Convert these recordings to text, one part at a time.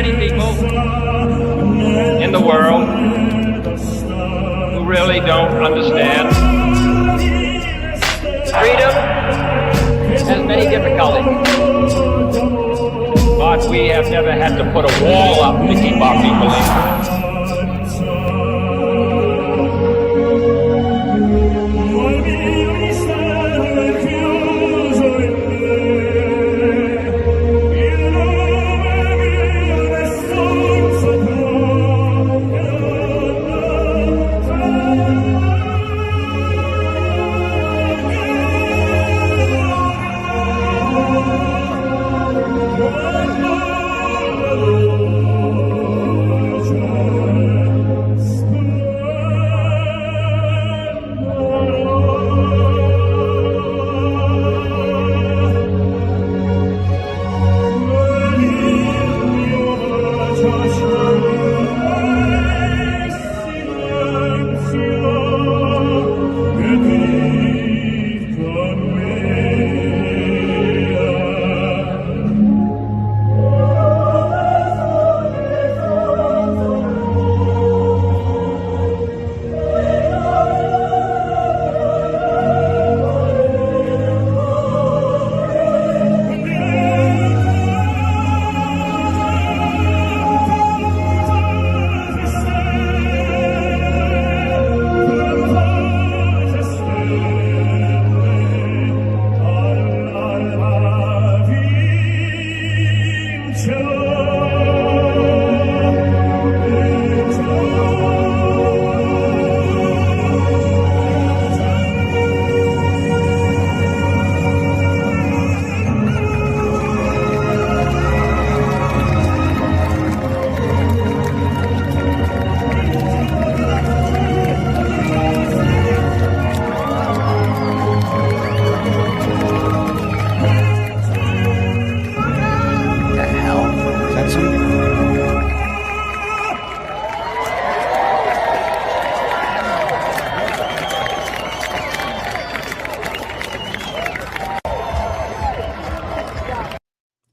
many people in the world who really don't understand. Freedom has many difficulties, but we have never had to put a wall up to keep our people in.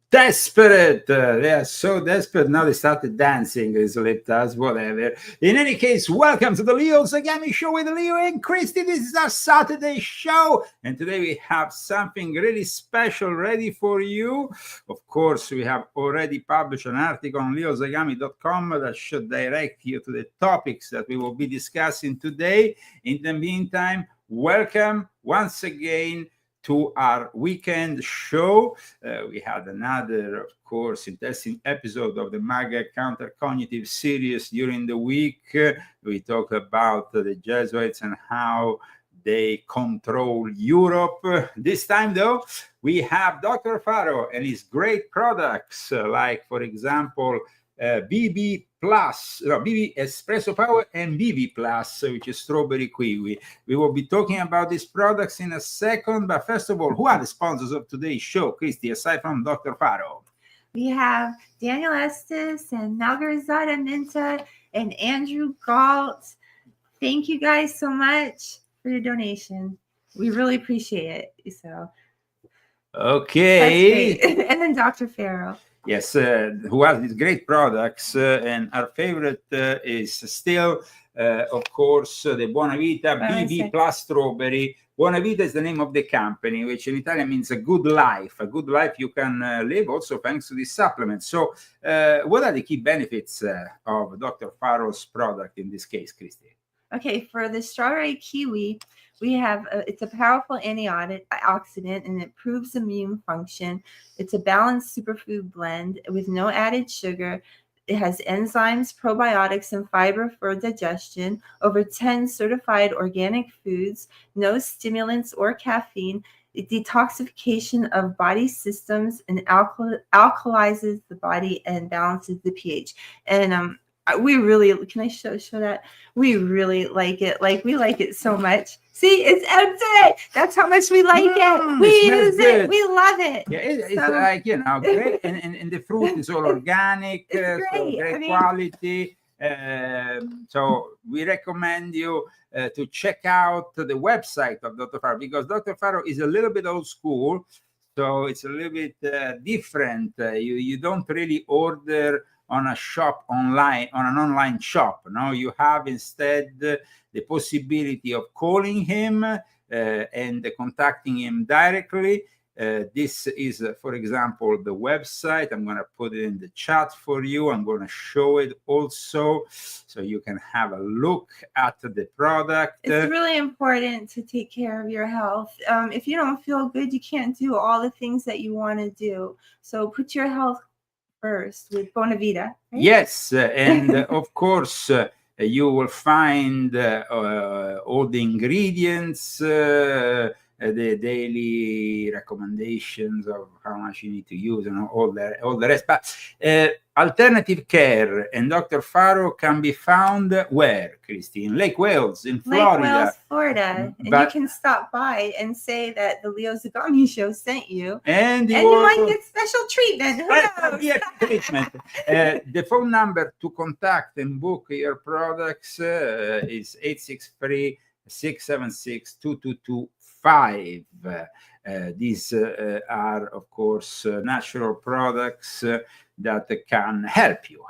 Desperate. They are so desperate now they started dancing. They slipped us, whatever. In any case, welcome to the Leo Zagami show with Leo and Christy. This is our Saturday show, and today we have something really special ready for you. Of course, we have already published an article on leozagami.com that should direct you to the topics that we will be discussing today. In the meantime, welcome once again to our weekend show. We had another, of course, interesting episode of the MAGA Counter Cognitive series during the week. We talked about the Jesuits and how they control Europe. This time, though, we have Dr. Faro and his great products, like, for example, BB Espresso Power and BB Plus, which is strawberry kiwi. We will be talking about these products in a second, but first of all, who are the sponsors of today's show, Christy, aside from Dr. Faro? We have Daniel Estes and Margarizada Minta and Andrew Galt. Thank you guys so much for your donation. We really appreciate it. So, okay. That's great. And then Dr. Farrell. Yes, who has these great products, and our favorite is still, of course, the Buonavita BB Plus Strawberry. Buonavita is the name of the company, which in Italian means a good life. A good life you can live also thanks to this supplement. So what are the key benefits of Dr. Faro's product in this case, Christy? Okay, for the strawberry kiwi, we have it's a powerful antioxidant and it improves immune function. It's a balanced superfood blend with no added sugar. It has enzymes, probiotics, and fiber for digestion, over 10 certified organic foods, no stimulants or caffeine, detoxification of body systems, and alkalizes the body and balances the pH. And we really, can I show that? We really like it. Like, we like it so much. See, it's empty. That's how much we like it. We use it. We love it. Yeah, it's like, you know, great. And the fruit is all organic, great. So great quality. So we recommend you to check out the website of Dr. Faro, because Dr. Faro is a little bit old school. So it's a little bit different. You don't really order on a shop online, on an online shop. No, you have instead the possibility of calling him and contacting him directly. This is, for example, the website. I'm going to put it in the chat for you. I'm going to show it also so you can have a look at the product. It's really important to take care of your health. If you don't feel good, you can't do all the things that you want to do. So put your health first with Bonavita. Right? Yes, and of course, you will find all the ingredients, the daily recommendations of how much you need to use, and all the rest. But alternative care and Dr. Faro can be found where, Christy? In Lake Wales, in Florida. Lake Wales, Florida. And you can stop by and say that the Leo Zagami show sent you. And you might get special treatment. Who knows? Yeah, treatment. The phone number to contact and book your products is 863-676-2225. These are, of course, natural products that can help you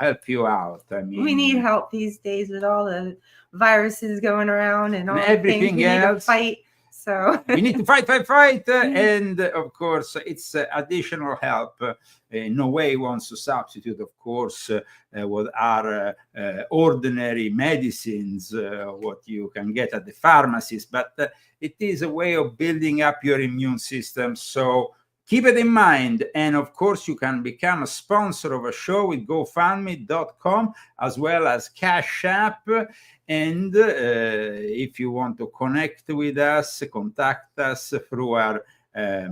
out. I mean, we need help these days with all the viruses going around and all everything the things we need to fight. So we need to fight, and of course, it's additional help. In no way wants to substitute, of course, what are ordinary medicines, what you can get at the pharmacies, but it is a way of building up your immune system. So keep it in mind. And of course, you can become a sponsor of a show with GoFundMe.com as well as Cash App. And if you want to connect with us, contact us through our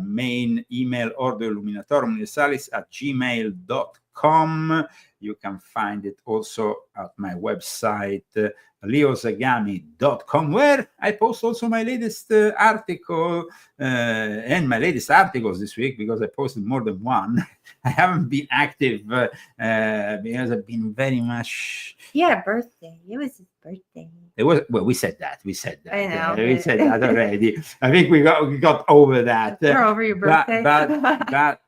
main email, ordoilluminatorum@gmail.com. You can find it also at my website, leozagami.com, where I post also my latest article and my latest articles this week, because I posted more than one. I haven't been active because I've been very much. Yeah, birthday. It was his birthday. It was, well, we said that. I know. We said that already. I think we got over that. We're over your birthday. But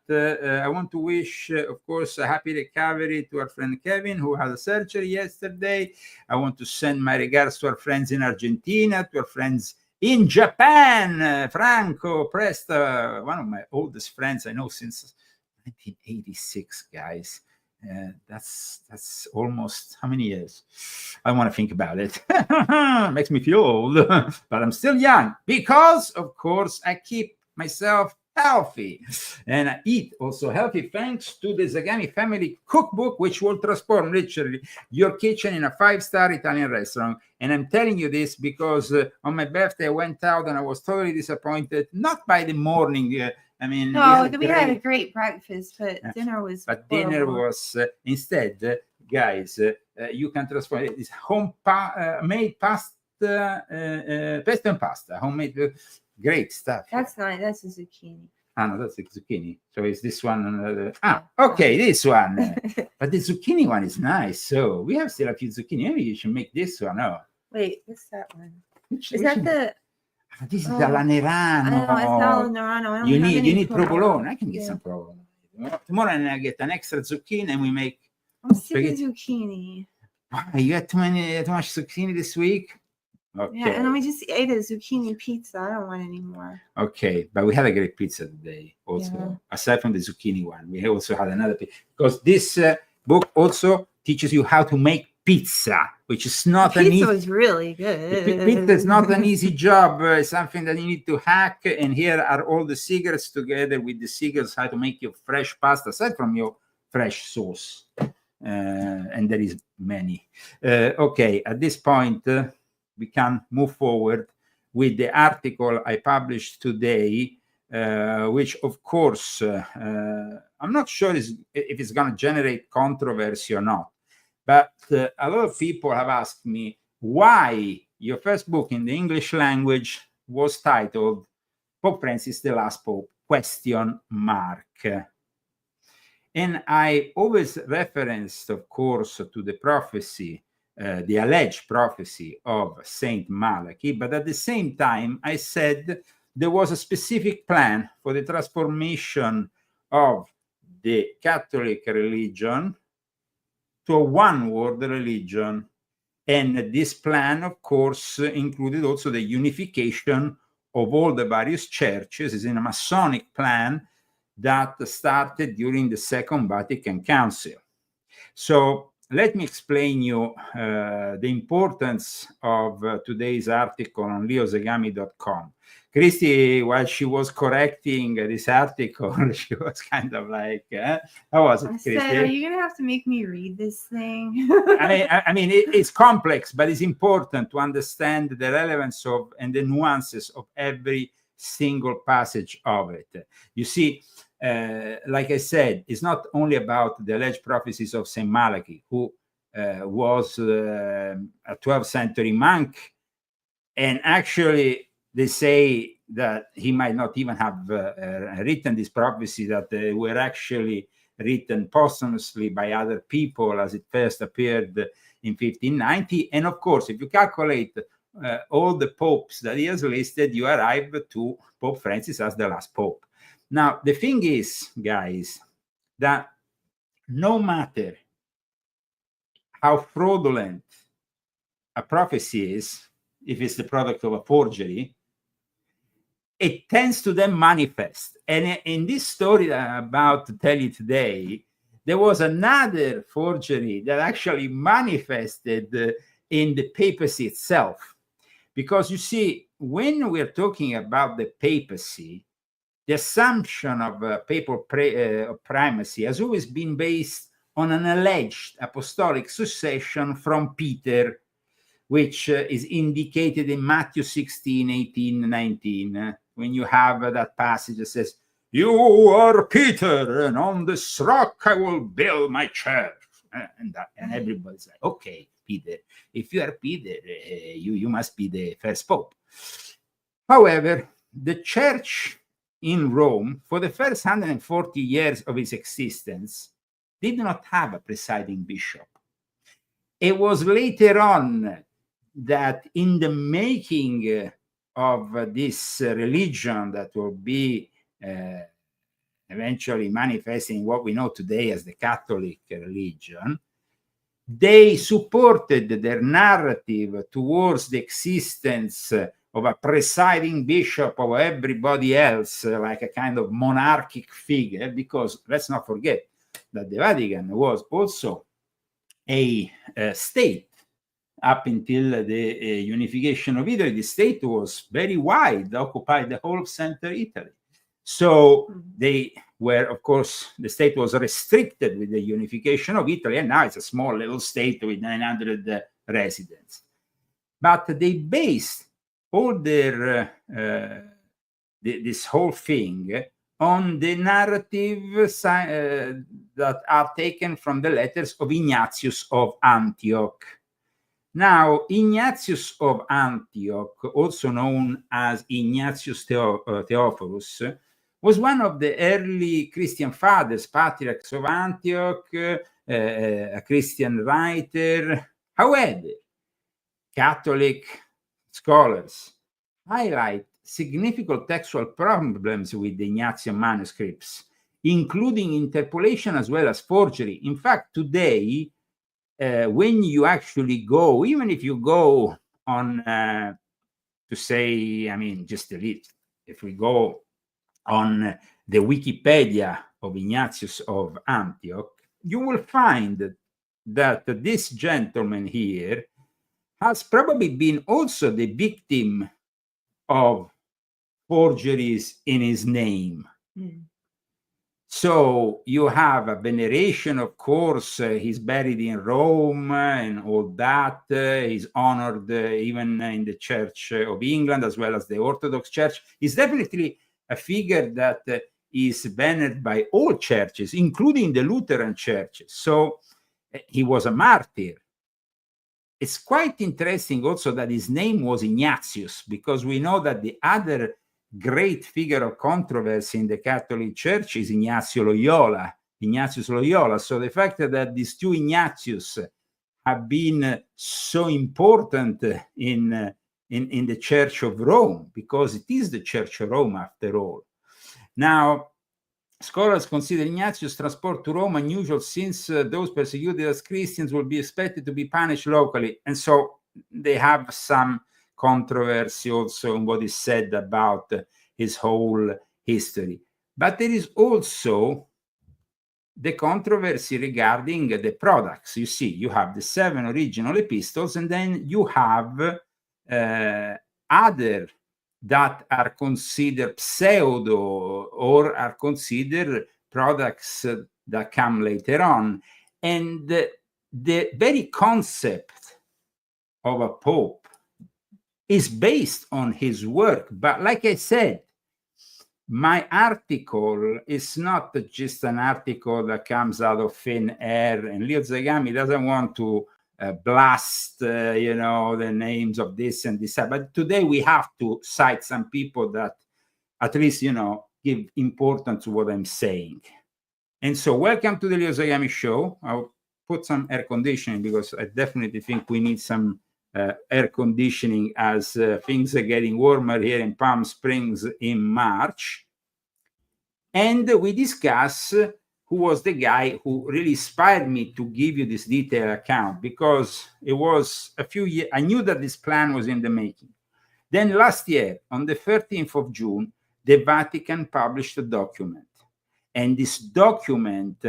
I want to wish, of course, a happy recovery to our friend Kevin, who had a surgery yesterday. I want to send my regards to our friends in Argentina, to our friends in Japan. Franco Presta, one of my oldest friends I know since 1986, guys. That's almost how many years? I want to think about it. Makes me feel old, but I'm still young because, of course, I keep myself healthy and I eat also healthy thanks to the Zagami family cookbook, which will transform literally your kitchen in a 5-star Italian restaurant. And I'm telling you this because on my birthday I went out and I was totally disappointed, not by the morning. I mean, no, we had a great breakfast, but dinner was. But horrible. Dinner was instead, guys. You can transform it. It's made pasta, pesto and pasta, homemade, great stuff. That's nice. That's a zucchini. Ah, no, that's the zucchini. So is this one? Okay, this one. But the zucchini one is nice. So we have still a few zucchini. Maybe you should make this one. Oh, wait, what's that one? Is that the? This is the Lanerano. No, it's not Lanerano. You need provolone. I can get some provolone. Tomorrow I'm gonna get an extra zucchini and we make. I'm sick of zucchini. You had too much zucchini this week. Okay. Yeah, and we just ate a zucchini pizza. I don't want any more. Okay, but we had a great pizza today also. Yeah. Aside from the zucchini one, we also had another pizza. Because this book also teaches you how to make pizza, which is not an easy. Pizza was really good. Pizza is not an easy job. It's something that you need to hack. And here are all the secrets together with the secrets how to make your fresh pasta, aside from your fresh sauce. And there is many. Okay, at this point, we can move forward with the article I published today, which, of course, I'm not sure if it's going to generate controversy or not. But a lot of people have asked me why your first book in the English language was titled Pope Francis the Last Pope, ? And I always referenced, of course, to the prophecy, the alleged prophecy of Saint Malachi. But at the same time, I said there was a specific plan for the transformation of the Catholic religion to a one-world religion. And this plan, of course, included also the unification of all the various churches. It's in a Masonic plan that started during the Second Vatican Council. So let me explain you the importance of today's article on leozagami.com. Christy, while she was correcting this article, she was kind of like, how was it, Christy? I said, are you going to have to make me read this thing? I mean, it's complex, but it's important to understand the relevance of and the nuances of every single passage of it. You see, like I said, it's not only about the alleged prophecies of Saint Malachi, who was a 12th century monk, and actually they say that he might not even have written this prophecy, that they were actually written posthumously by other people as it first appeared in 1590. And of course, if you calculate all the popes that he has listed, you arrive to Pope Francis as the last pope. Now, the thing is, guys, that no matter how fraudulent a prophecy is, if it's the product of a forgery, it tends to then manifest. And in this story that I'm about to tell you today, there was another forgery that actually manifested in the papacy itself. Because you see, when we're talking about the papacy, the assumption of papal primacy has always been based on an alleged apostolic succession from Peter, which is indicated in Matthew 16, 18, 19, when you have that passage that says, "You are Peter, and on this rock I will build my church." And everybody's like, okay, Peter, if you are Peter, you must be the first pope. However, the church in Rome, for the first 140 years of its existence, did not have a presiding bishop. It was later on that in the making of this religion that will be eventually manifesting what we know today as the Catholic religion, they supported their narrative towards the existence of a presiding bishop of everybody else, like a kind of monarchic figure, because let's not forget that the Vatican was also a state. Up until the unification of Italy, the state was very wide, occupied the whole of central Italy. So they were, of course, the state was restricted with the unification of Italy, and now it's a small little state with 900 residents. But they based all their this whole thing on the narrative that are taken from the letters of Ignatius of Antioch. Now, Ignatius of Antioch, also known as Ignatius Theophilus, was one of the early Christian fathers, patriarchs of Antioch, a Christian writer. However, Catholic scholars highlight significant textual problems with the Ignatian manuscripts, including interpolation as well as forgery. In fact, today, when you actually go, even if you go on to say, I mean, just a little, if we go on the Wikipedia of Ignatius of Antioch, you will find that this gentleman here has probably been also the victim of forgeries in his name. So you have a veneration, of course, he's buried in Rome and all that. He's honored even in the Church of England as well as the Orthodox Church. He's definitely a figure that is venered by all churches, including the Lutheran churches. So he was a martyr. It's quite interesting also that his name was Ignatius, because we know that the other great figure of controversy in the Catholic Church is Ignatius Loyola. So the fact that these two Ignatius have been so important in the Church of Rome, because it is the Church of Rome after all. Now, Scholars consider Ignatius' transport to Rome unusual since those persecuted as Christians will be expected to be punished locally. And so they have some controversy also in what is said about his whole history. But there is also the controversy regarding the products. You see, you have the 7 original epistles, and then you have other that are considered pseudo or are considered products that come later on. And the very concept of a pope is based on his work. But like I said, my article is not just an article that comes out of thin air, and Leo Zagami doesn't want to blast, the names of this and this. But today we have to cite some people that at least, give importance to what I'm saying. And so welcome to the Leo Zagami show. I'll put some air conditioning because I definitely think we need some air conditioning as things are getting warmer here in Palm Springs in March. And we discuss who was the guy who really inspired me to give you this detailed account, because it was a few years, I knew that this plan was in the making. Then last year, on the 13th of June, the Vatican published a document. And this document,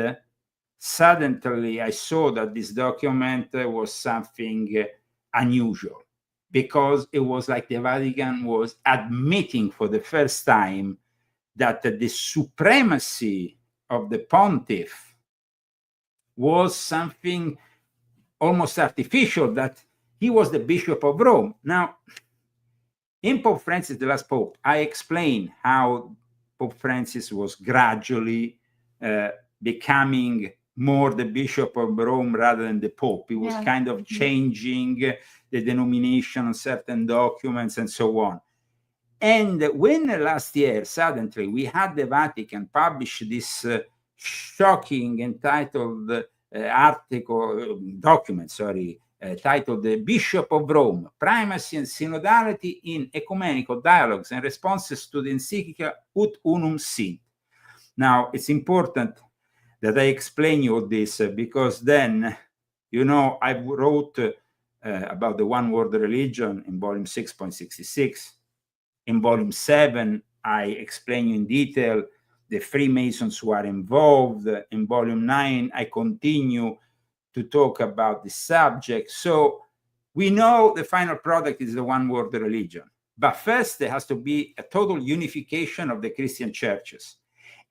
suddenly I saw that this document was something unusual, because it was like the Vatican was admitting for the first time that the supremacy of the pontiff was something almost artificial, that he was the Bishop of Rome. Now, in Pope Francis, the last Pope, I explained how Pope Francis was gradually becoming more the Bishop of Rome rather than the Pope. He was kind of changing the denomination on certain documents and so on. And when last year, suddenly, we had the Vatican publish this shocking entitled document, titled The Bishop of Rome, Primacy and Synodality in Ecumenical Dialogues and Responses to the Encyclica Ut Unum Sint. Now, it's important that I explain you all this, because then, I wrote about the one-world religion in volume 6.66. In volume 7, I explain you in detail the Freemasons who are involved. In volume 9, I continue to talk about the subject. So we know the final product is the one-world religion. But first, there has to be a total unification of the Christian churches.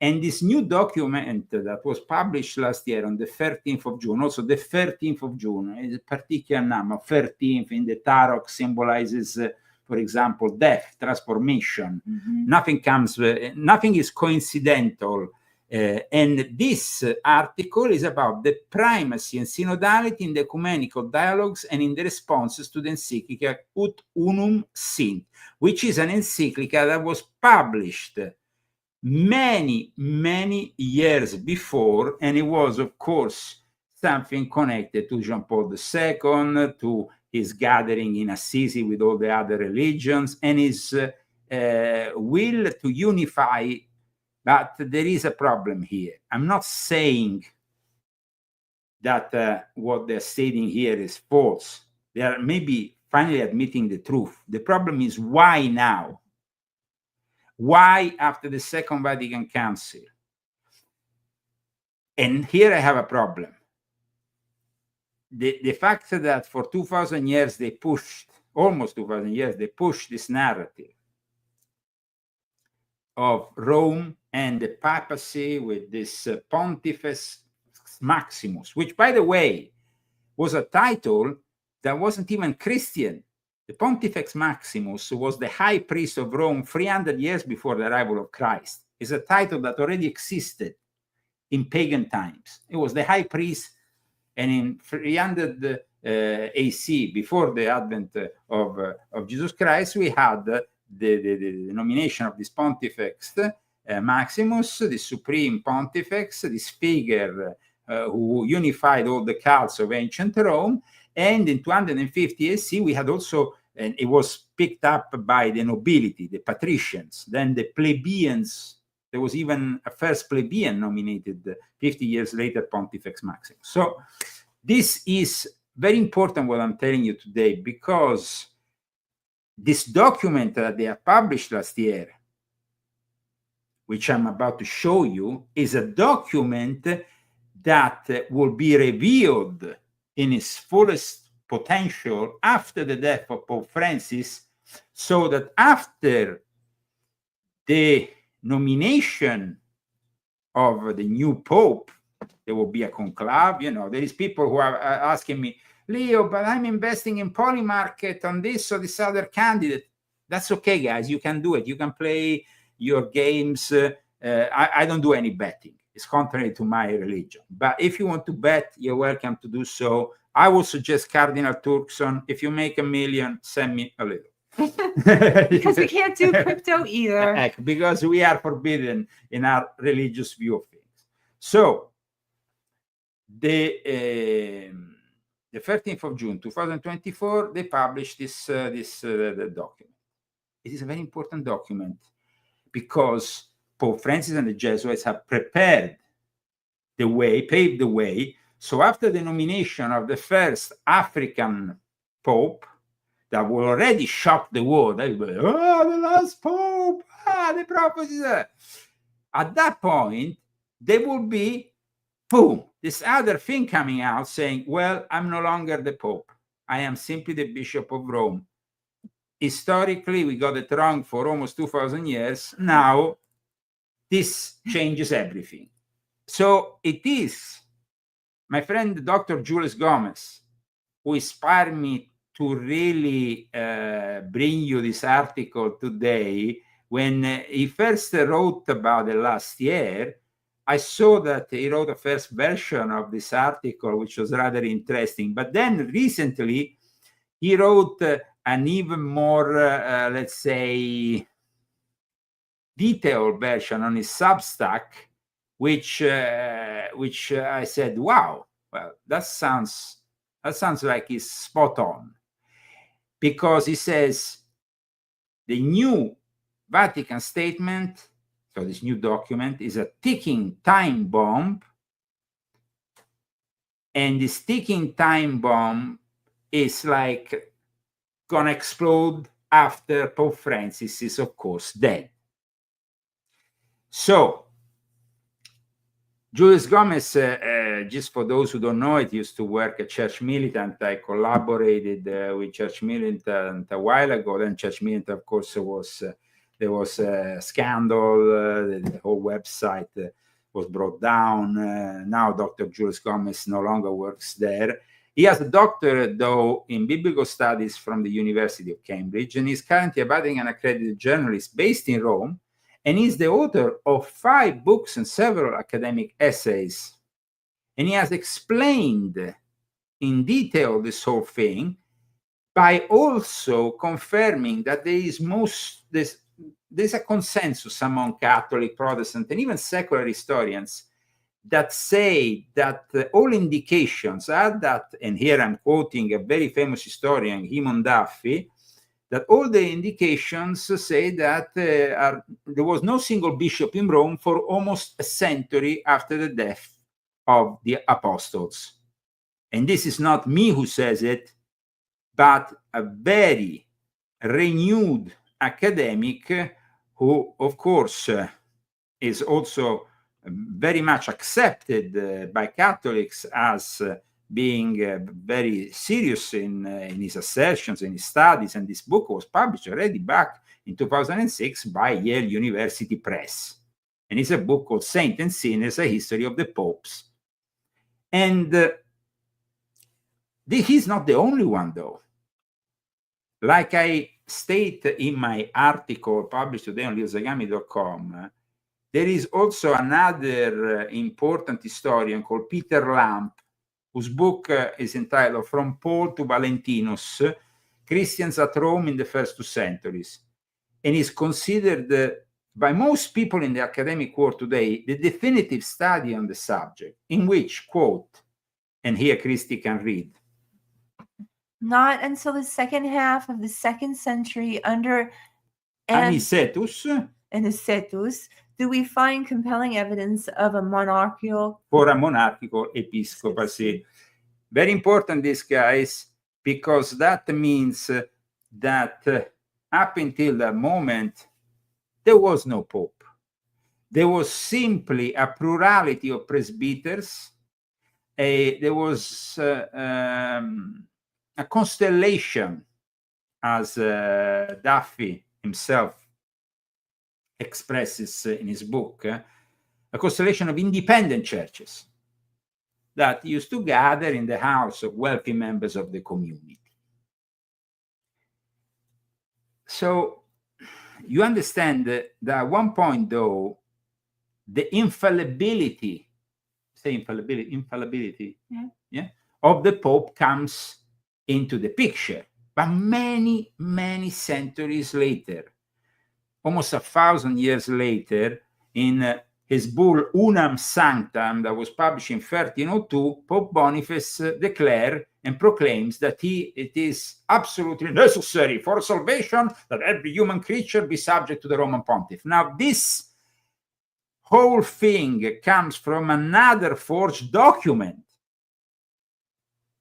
And this new document that was published last year on the 13th of June, also the 13th of June, is a particular number. 13th in the Tarot symbolizes for example, death, transformation. Nothing is coincidental. And this article is about the primacy and synodality in the ecumenical dialogues and in the responses to the encyclica Ut Unum Sint, which is an encyclica that was published many, many years before, and it was, of course, something connected to Jean Paul II, to his gathering in Assisi with all the other religions, and his will to unify. But there is a problem here. I'm not saying that what they're stating here is false. They are maybe finally admitting the truth. The problem is, why now? Why after the Second Vatican Council? And here I have a problem. The fact that for 2,000 years they pushed, almost 2,000 years, they pushed this narrative of Rome and the papacy with this Pontifex Maximus, which, by the way, was a title that wasn't even Christian. The Pontifex Maximus was the high priest of Rome 300 years before the arrival of Christ. It's a title that already existed in pagan times. It was the high priest. And in 300 AC, before the advent of Jesus Christ, we had the nomination of this Pontifex Maximus, the supreme Pontifex, this figure who unified all the cults of ancient Rome. And in 250 AC, we had also, and it was picked up by the nobility, the patricians. Then the plebeians There was even a first plebeian nominated 50 years later, Pontifex Maximus. So this is very important what I'm telling you today, because this document that they have published last year, which I'm about to show you, is a document that will be revealed in its fullest potential after the death of Pope Francis, so that after the nomination of the new Pope, there will be a conclave. You know, there is people who are asking me, Leo, but I'm investing in Polymarket on this or this other candidate. That's okay, guys. You can do it. You can play your games. I don't do any betting. It's contrary to my religion. But if you want to bet, you're welcome to do so. I would suggest Cardinal Turkson. If you make $1 million, send me a little. Because we can't do crypto either. Because we are forbidden in our religious view of things. So the 13th of June 2024, they published this the document. It is a very important document because Pope Francis and the Jesuits have prepared the way, paved the way. So after the nomination of the first African Pope, that will already shock the world. Everybody, oh, the last Pope, the prophecies. At that point, there will be, boom, this other thing coming out saying, well, I'm no longer the Pope. I am simply the Bishop of Rome. Historically, we got it wrong for almost 2,000 years. Now, this changes everything. So it is my friend, Dr. Julius Gomez, who inspired me to really bring you this article today. When he first wrote about it last year, I saw that he wrote a first version of this article, which was rather interesting. But then recently, he wrote an even more, let's say, detailed version on his Substack, which I said, wow, well, that sounds like he's spot on. Because he says the new Vatican statement, so this new document, is a ticking time bomb. And this ticking time bomb is like gonna explode after Pope Francis is, of course, dead. So, Julius Gomez, just for those who don't know it, used to work at Church Militant. I collaborated with Church Militant a while ago. Then Church Militant, of course, there was a scandal. The whole website was brought down. Now Dr. Julius Gomez no longer works there. He has a doctorate, though, in biblical studies from the University of Cambridge, and he's currently a Vatican accredited journalist based in Rome. And he's the author of 5 books and several academic essays. And he has explained in detail this whole thing by also confirming that there's a consensus among Catholic, Protestant, and even secular historians that say that all indications are that, and here I'm quoting a very famous historian, Himon Duffy, that all the indications say that there was no single bishop in Rome for almost a century after the death of the apostles. And this is not me who says it, but a very renewed academic who, of course, is also very much accepted by Catholics as being very serious in his assertions, in his studies, and this book was published already back in 2006 by Yale University Press. And it's a book called Saint and Sinners, A History of the Popes. And he's not the only one, though. Like I state in my article published today on leozagami.com, there is also another important historian called Peter Lamp, whose book is entitled From Paul to Valentinus, Christians at Rome in the First 2 Centuries, and is considered by most people in the academic world today the definitive study on the subject, in which, quote, and here Christy can read, not until the second half of the 2nd century under Anicetus, Do we find compelling evidence of a monarchical for a monarchical episcopacy? Very important, this, guys, because that means that up until that moment, there was no pope. There was simply a plurality of presbyters. There was a constellation, as Duffy himself expresses in his book, a constellation of independent churches that used to gather in the house of wealthy members of the community. So you understand that at one point, though, the infallibility of the Pope comes into the picture. But many, many centuries later, almost 1,000 years later, in his bull Unam Sanctam that was published in 1302, Pope Boniface declares and proclaims that it is absolutely necessary for salvation that every human creature be subject to the Roman Pontiff. Now, this whole thing comes from another forged document.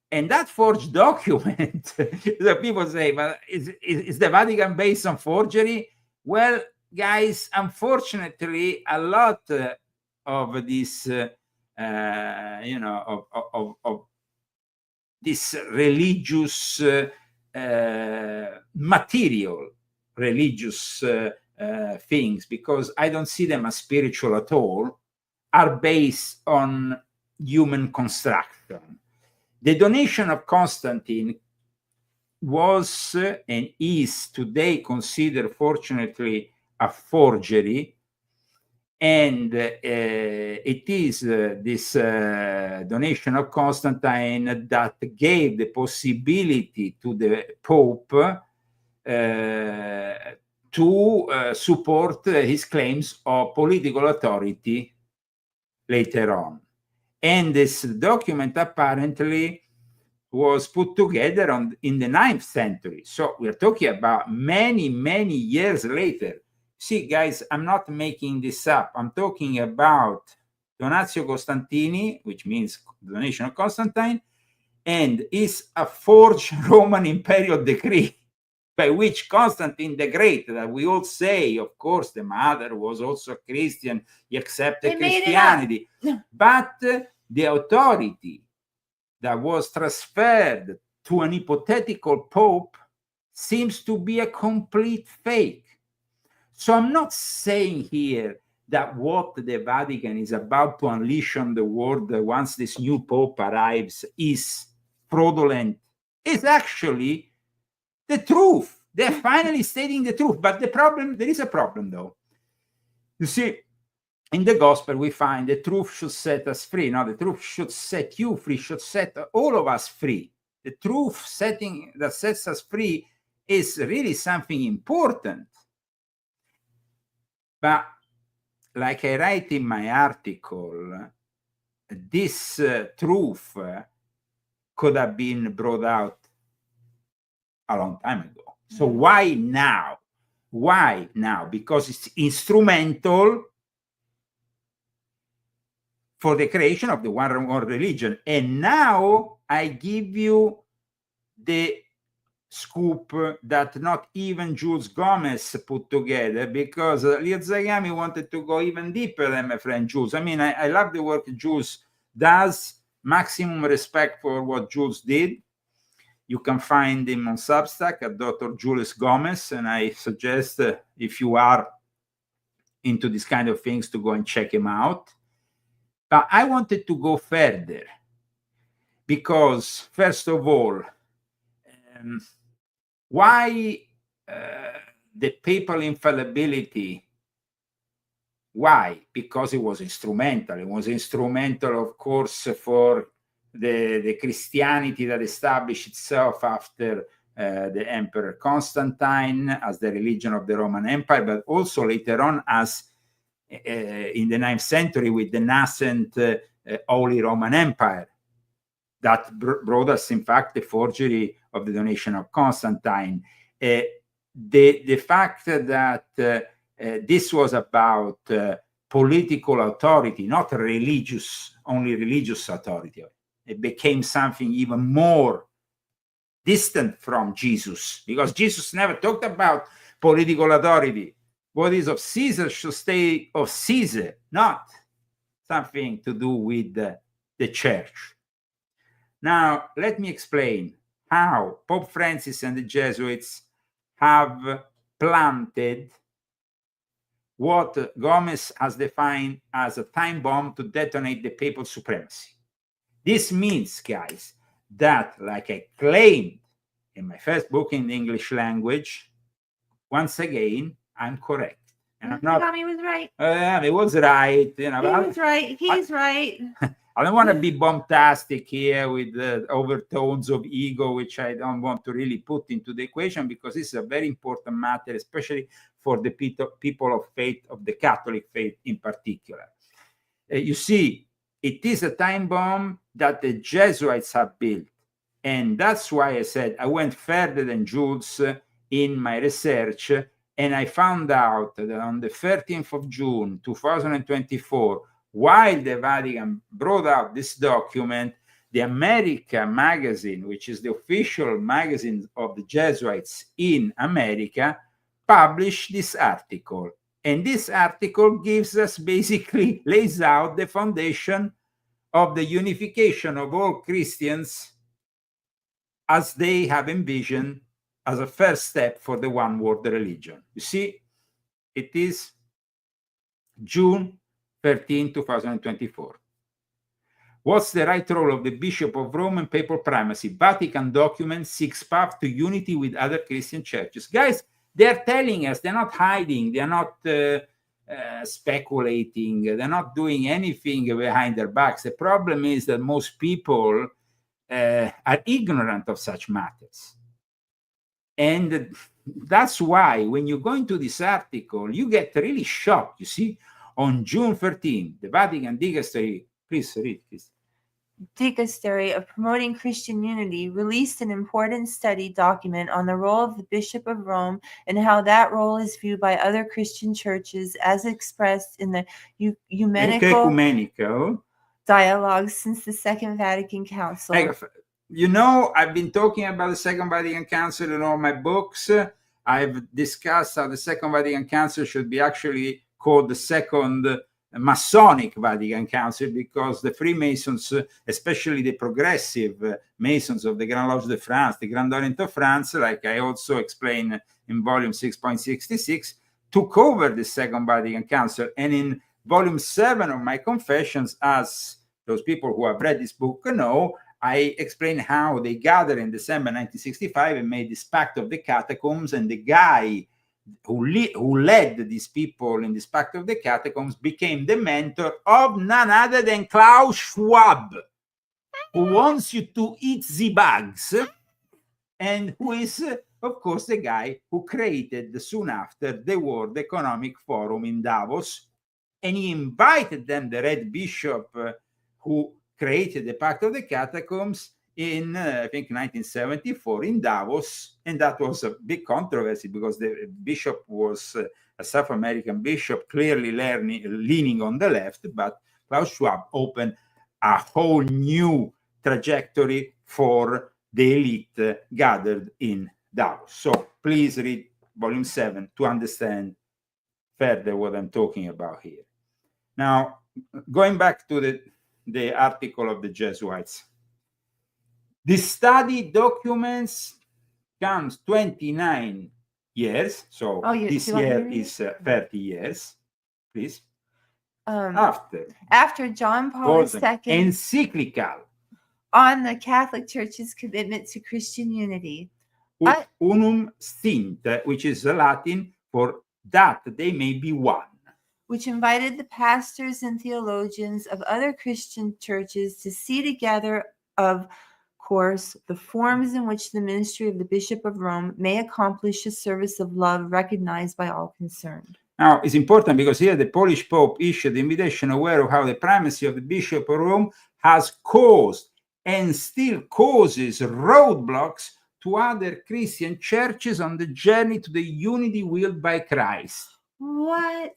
And that forged document, the people say, but is the Vatican based on forgery? Well, guys, unfortunately, a lot of this, of this religious material, religious things, because I don't see them as spiritual at all, are based on human construction. The donation of Constantine was and is today considered, fortunately, a forgery, and it is this donation of Constantine that gave the possibility to the Pope to support his claims of political authority later on. And this document apparently was put together in the 9th century. So we're talking about many, many years later. See, guys, I'm not making this up. I'm talking about Donatio Costantini, which means donation of Constantine, and is a forged Roman imperial decree by which Constantine the Great, that we all say, of course, the mother was also a Christian, he accepted Christianity, but the authority that was transferred to an hypothetical pope seems to be a complete fake. So I'm not saying here that what the Vatican is about to unleash on the world once this new pope arrives is fraudulent. It's actually the truth. They're finally stating the truth. But the problem, there is a problem, though. You see, in the gospel, we find the truth should set us free. No, the truth should set you free, should set all of us free. The truth setting that sets us free is really something important. But like I write in my article, this truth could have been brought out a long time ago. So why now? Why now? Because it's instrumental for the creation of the one world religion. And now I give you the scoop that not even Jules Gomez put together, because Leo Zagami wanted to go even deeper than my friend Jules. I mean, I love the work Jules does, maximum respect for what Jules did. You can find him on Substack at Dr. Julius Gomez, and I suggest if you are into this kind of things to go and check him out. But I wanted to go further because, first of all, why the papal infallibility? Why? Because it was instrumental. It was instrumental, of course, for the Christianity that established itself after the Emperor Constantine as the religion of the Roman Empire, but also later on as in the 9th century with the nascent Holy Roman Empire that brought us, in fact, the forgery of the donation of Constantine. The fact that this was about political authority, not only religious authority. It became something even more distant from Jesus, because Jesus never talked about political authority. What is of Caesar should stay of Caesar, not something to do with the church. Now, let me explain how Pope Francis and the Jesuits have planted what Gomez has defined as a time bomb to detonate the papal supremacy. This means, guys, that, like I claimed in my first book in the English language, once again, I'm correct. And I'm not. Zagami was right. It was right. He was right. He's right. I don't want to be bombastic here with the overtones of ego, which I don't want to really put into the equation, because this is a very important matter, especially for the people of faith, of the Catholic faith in particular. You see, it is a time bomb that the Jesuits have built. And that's why I said I went further than Jules in my research, and I found out that on the 13th of June, 2024, while the Vatican brought out this document, the America magazine, which is the official magazine of the Jesuits in America, published this article. And this article gives us, basically lays out the foundation of the unification of all Christians as they have envisioned as a first step for the one world religion. You see, it is June 13, 2024. What's the right role of the Bishop of Rome and papal primacy? Vatican document seeks path to unity with other Christian churches. Guys, they're telling us, they're not hiding, they're not speculating, they're not doing anything behind their backs. The problem is that most people are ignorant of such matters. And that's why when you go into this article, you get really shocked. You see, on June 13, the Vatican Dicastery, please read this. Dicastery of Promoting Christian Unity released an important study document on the role of the Bishop of Rome and how that role is viewed by other Christian churches as expressed in the ecumenical dialogue since the Second Vatican Council. You know, I've been talking about the Second Vatican Council in all my books. I've discussed how the Second Vatican Council should be actually called the Second Masonic Vatican Council, because the Freemasons, especially the progressive Masons of the Grand Lodge de France, the Grand Orient of France, like I also explained in volume 6.66, took over the Second Vatican Council. And in volume 7 of my Confessions, as those people who have read this book know, I explain how they gathered in December 1965 and made this Pact of the Catacombs, and the guy who led these people in this Pact of the Catacombs became the mentor of none other than Klaus Schwab, who wants you to eat the bugs, and who is, of course, the guy who created soon after the World Economic Forum in Davos. And he invited them, the Red Bishop who created the Pact of the Catacombs, in, I think, 1974 in Davos. And that was a big controversy because the bishop was a South American bishop, clearly leaning on the left, but Klaus Schwab opened a whole new trajectory for the elite gathered in Davos. So please read volume 7 to understand further what I'm talking about here. Now, going back to the article of the Jesuits. The study documents comes 29 years, so this year is 30 years, please. After John Paul II encyclical on the Catholic Church's commitment to Christian unity. Unum Sint, which is Latin for that they may be one, which invited the pastors and theologians of other Christian churches to see together, of course, the forms in which the ministry of the Bishop of Rome may accomplish a service of love recognized by all concerned. Now, it's important because here the Polish Pope issued the invitation aware of how the primacy of the Bishop of Rome has caused and still causes roadblocks to other Christian churches on the journey to the unity willed by Christ. What?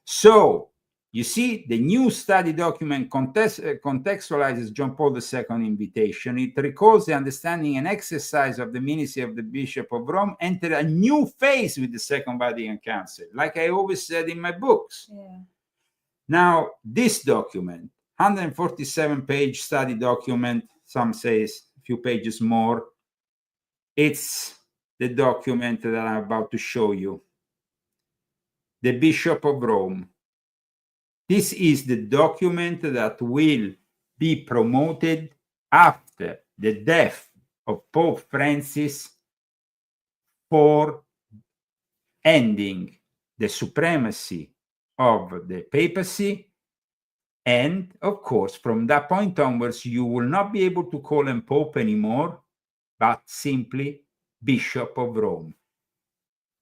So, you see, the new study document contextualizes John Paul II invitation. It recalls the understanding and exercise of the ministry of the Bishop of Rome entered a new phase with the Second Vatican Council, like I always said in my books. Yeah. Now, this document, 147-page study document, some say a few pages more, it's the document that I'm about to show you. The Bishop of Rome. This is the document that will be promoted after the death of Pope Francis for ending the supremacy of the papacy. And of course, from that point onwards, you will not be able to call him Pope anymore, but simply Bishop of Rome.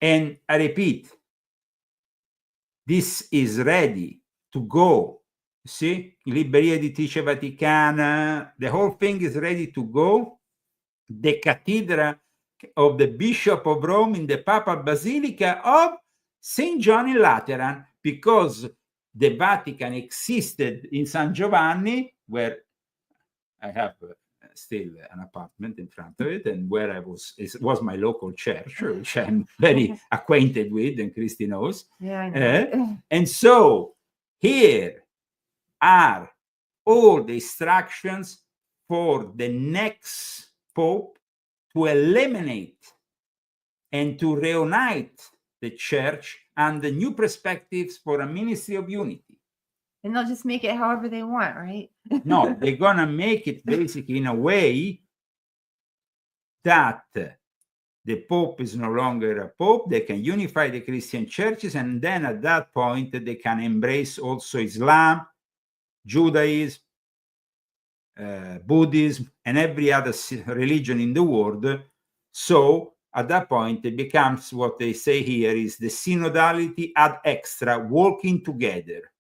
And I repeat, this is ready to go. See, Libreria Editrice Vaticana, the whole thing is ready to go. The Cathedral of the Bishop of Rome in the Papal Basilica of St. John in Lateran, because the Vatican existed in San Giovanni, where I have still an apartment in front of it, and where it was my local church, which I'm very acquainted with, and Christy knows. Yeah, I know. And so here are all the instructions for the next Pope to eliminate and to reunite the church and the new perspectives for a ministry of unity. And they'll just make it however they want, right? No, they're going to make it basically in a way that the Pope is no longer a Pope. They can unify the Christian churches, and then at that point, they can embrace also Islam, Judaism, Buddhism, and every other religion in the world. So at that point, it becomes what they say here is the synodality ad extra, walking together.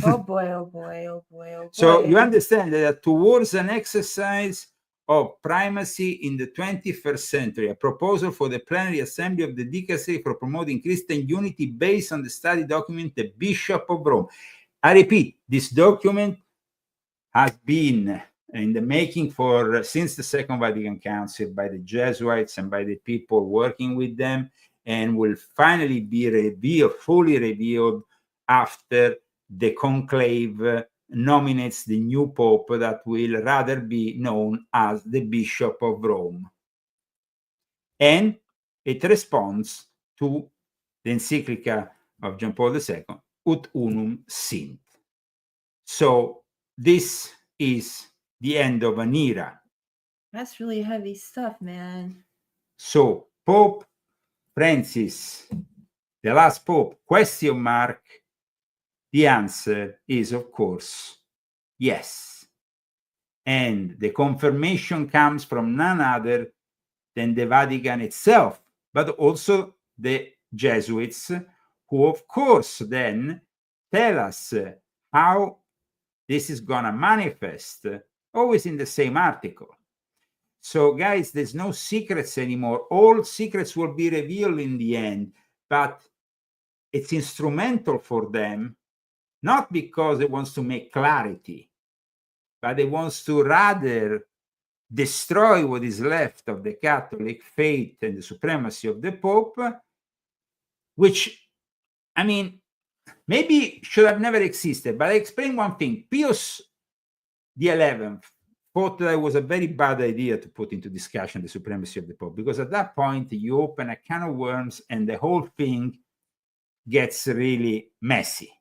Oh boy, oh boy, oh boy, oh boy. So you understand that towards an exercise of primacy in the 21st century, a proposal for the plenary assembly of the dicastery for promoting Christian unity based on the study document, the Bishop of Rome. I repeat, this document has been in the making since the Second Vatican Council by the Jesuits and by the people working with them, and will finally be fully revealed after the conclave nominates the new Pope that will rather be known as the Bishop of Rome. And it responds to the encyclica of John Paul II, Ut Unum Sint. So this is the end of an era. That's really heavy stuff, man. So Pope Francis, the last Pope, question mark. The answer is, of course, yes. And the confirmation comes from none other than the Vatican itself, but also the Jesuits, who, of course, then tell us how this is going to manifest, always in the same article. So, guys, there's no secrets anymore. All secrets will be revealed in the end, but it's instrumental for them, not because it wants to make clarity, but it wants to rather destroy what is left of the Catholic faith and the supremacy of the Pope, which, I mean, maybe should have never existed. But I explain one thing. Pius XI thought that it was a very bad idea to put into discussion the supremacy of the Pope, because at that point you open a can of worms and the whole thing gets really messy.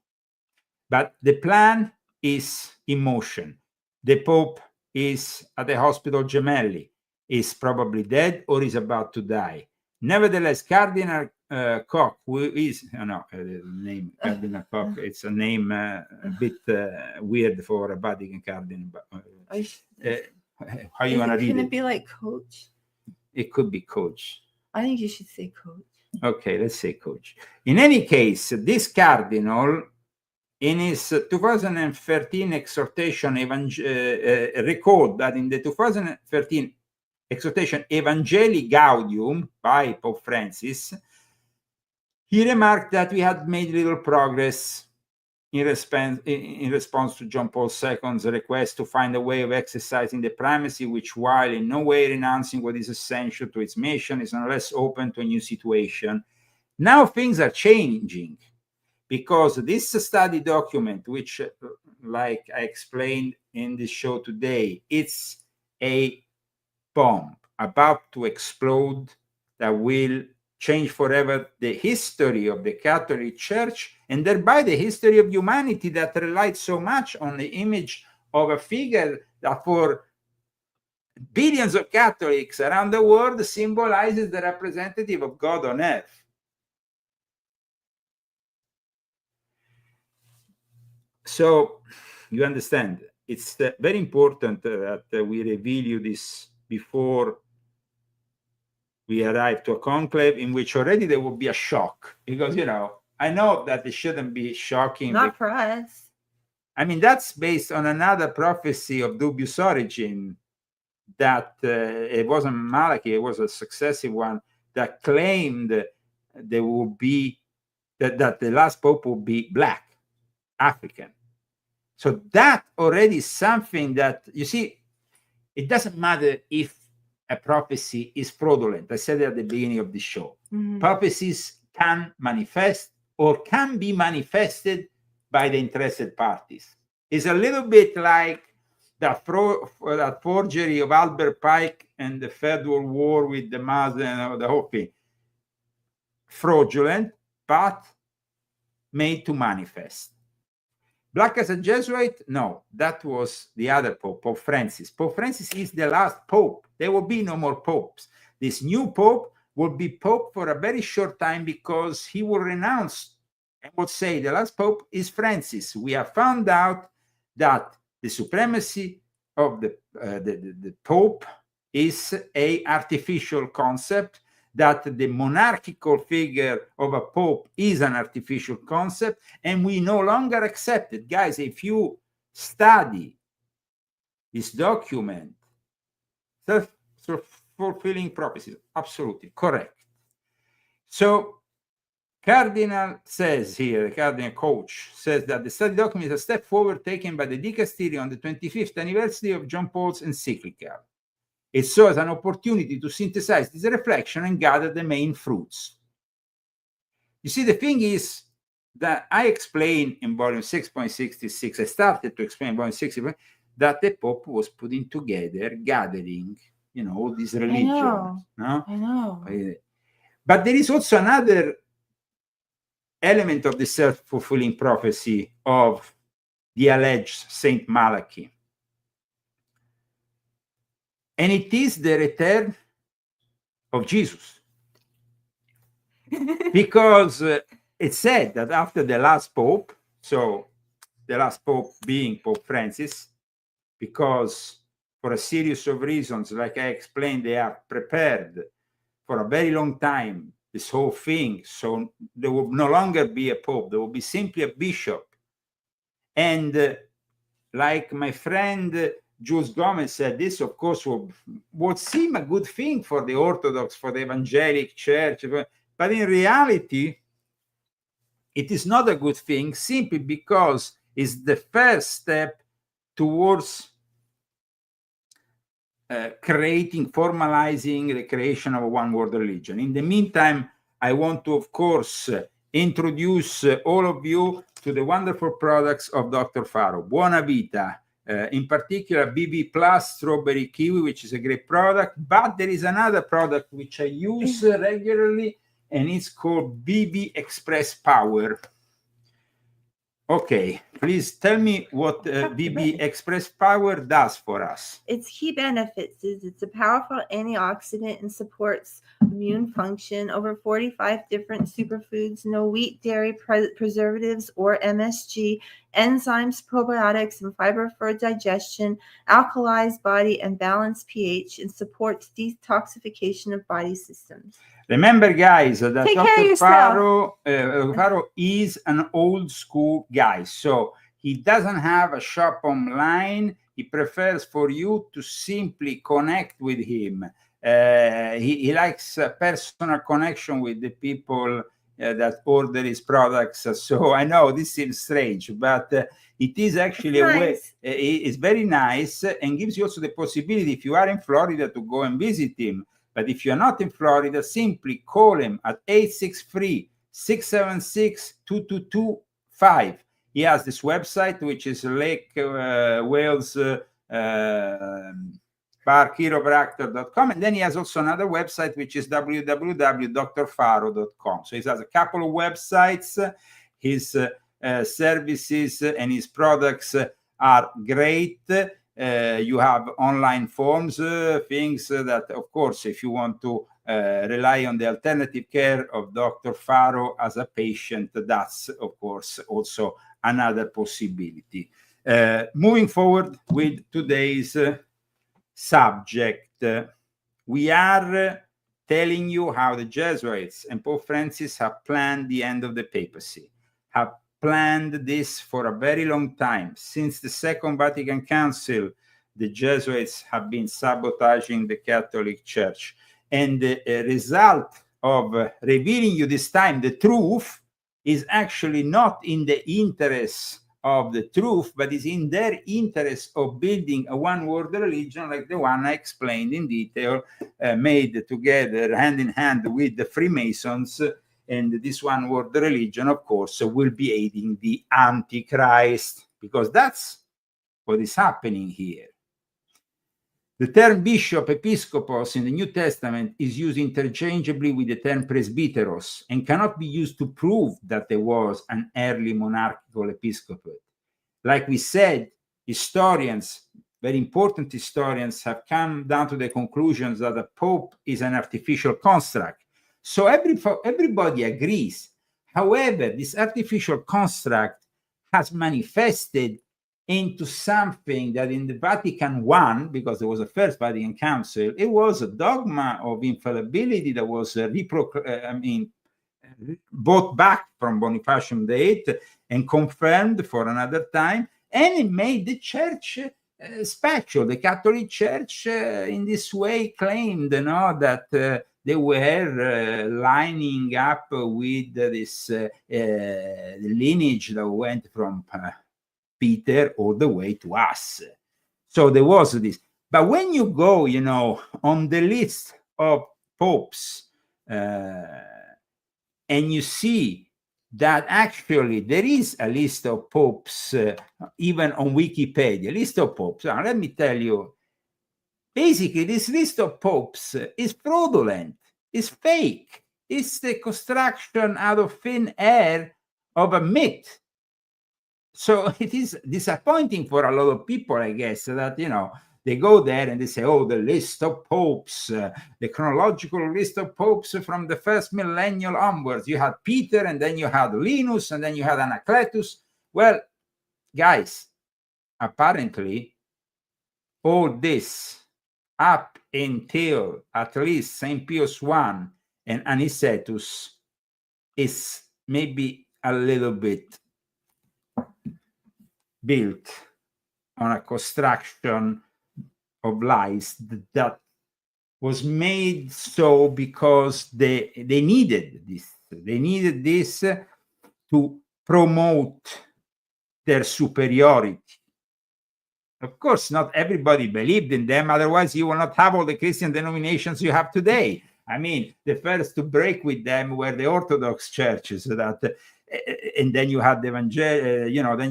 But the plan is in motion. The Pope is at the Hospital Gemelli, is probably dead or is about to die. Nevertheless, Cardinal Koch, who is, the name Cardinal Koch, it's a name a bit weird for a Vatican cardinal. But, how you want to read it? Can it be like Coach? It could be Coach. I think you should say Coach. Okay, let's say Coach. In any case, this cardinal, in his 2013 exhortation, recalled that in the 2013 exhortation Evangelii Gaudium by Pope Francis, he remarked that we had made little progress in response to John Paul II's request to find a way of exercising the primacy, which, while in no way renouncing what is essential to its mission, is nonetheless open to a new situation. Now things are changing, because this study document, which, like I explained in this show today, it's a bomb about to explode that will change forever the history of the Catholic Church, and thereby the history of humanity that relied so much on the image of a figure that for billions of Catholics around the world symbolizes the representative of God on earth. So you understand, it's very important that we reveal you this before we arrive to a conclave in which already there will be a shock, because, you know, I know that it shouldn't be shocking. Not for us. I mean, that's based on another prophecy of dubious origin, that it wasn't Malachi, it was a successive one that claimed there will be, that the last pope will be black, African. So that already is something that, you see, it doesn't matter if a prophecy is fraudulent. I said it at the beginning of the show. Mm-hmm. Prophecies can manifest or can be manifested by the interested parties. It's a little bit like that forgery of Albert Pike and the Third World War with the Mason and the whole thing. Fraudulent, but made to manifest. Black as a Jesuit? No, that was the other Pope, Pope Francis. Pope Francis is the last Pope. There will be no more popes. This new Pope will be Pope for a very short time, because he will renounce and will say the last Pope is Francis. We have found out that the supremacy of the Pope is an artificial concept, that the monarchical figure of a pope is an artificial concept, and we no longer accept it. Guys, if you study this document, self-fulfilling prophecies, absolutely correct. So Cardinal says here, the Cardinal Coach says that the study document is a step forward taken by the Dicastery on the 25th anniversary of John Paul's encyclical. It saw as an opportunity to synthesize this reflection and gather the main fruits. You see, the thing is that I explained in volume 6.66, I started to explain volume 60, that the Pope was putting together, gathering, you know, all these religions. I know. But there is also another element of the self-fulfilling prophecy of the alleged Saint Malachi. And it is the return of Jesus. Because it said that after the last Pope, so the last Pope being Pope Francis, because for a series of reasons, like I explained, they are prepared for a very long time, this whole thing. So there will no longer be a Pope, there will be simply a bishop. And like my friend Jules Gomez said, this, of course, would seem a good thing for the Orthodox, for the Evangelic Church. But in reality, it is not a good thing, simply because it's the first step towards formalizing the creation of a one-world religion. In the meantime, I want to, of course, introduce all of you to the wonderful products of Dr. Faro. Buona Vita. In particular, BB Plus Strawberry Kiwi, which is a great product. But there is another product which I use regularly, and it's called BB Express Power. Okay, please tell me what BB Express Power does for us. Its key benefits is it's a powerful antioxidant and supports immune function, over 45 different superfoods, no wheat, dairy, preservatives, or MSG, enzymes, probiotics, and fiber for digestion, alkalized body and balanced pH, and supports detoxification of body systems. Remember, guys, that Dr. Faro is an old school guy. So he doesn't have a shop online. He prefers for you to simply connect with him. He likes a personal connection with the people that order his products. So I know this seems strange, but it is actually It's a way. nice. It's very nice and gives you also the possibility, if you are in Florida, to go and visit him. But if you're not in Florida, simply call him at 863-676-2225. He has this website, which is Lake Wales chiropractor.com, and then he has also another website, which is www.drfaro.com. So he has a couple of websites. His services and his products are great. You have online forms, things that, of course, if you want to rely on the alternative care of Dr. Faro as a patient, that's, of course, also another possibility. Moving forward with today's subject, we are telling you how the Jesuits and Pope Francis have planned the end of the papacy, have planned this for a very long time. Since the Second Vatican Council, the Jesuits have been sabotaging the Catholic Church. And the result of revealing you this time the truth is actually not in the interest of the truth, but is in their interest of building a one-world religion like the one I explained in detail, made together hand in hand with the Freemasons. And this one-world religion, of course, will be aiding the Antichrist, because that's what is happening here. The term bishop, episcopos in the New Testament is used interchangeably with the term presbyteros and cannot be used to prove that there was an early monarchical episcopate. Like we said, historians, very important historians, have come down to the conclusions that the Pope is an artificial construct. So everybody agrees. However, this artificial construct has manifested into something that in the Vatican I, because there was a first Vatican Council, it was a dogma of infallibility that was brought back from Boniface VIII and confirmed for another time, and it made the church special. The Catholic Church in this way claimed that they were lining up with this lineage that went from Peter all the way to us. So there was this. But when you go, on the list of popes, and you see that actually there is a list of popes, even on Wikipedia, list of popes. Now, let me tell you, basically, this list of popes is fraudulent, is fake. It's the construction out of thin air of a myth. So it is disappointing for a lot of people, I guess, that, they go there and they say, oh, the list of popes, the chronological list of popes from the first millennium onwards. You had Peter, and then you had Linus, and then you had Anacletus. Well, guys, apparently, all this up until at least St. Pius I and Anicetus is maybe a little bit built on a construction of lies that was made so because they needed this. They needed this to promote their superiority. Of course, not everybody believed in them. Otherwise, you will not have all the Christian denominations you have today. I mean, the first to break with them were the Orthodox churches. And then you have the then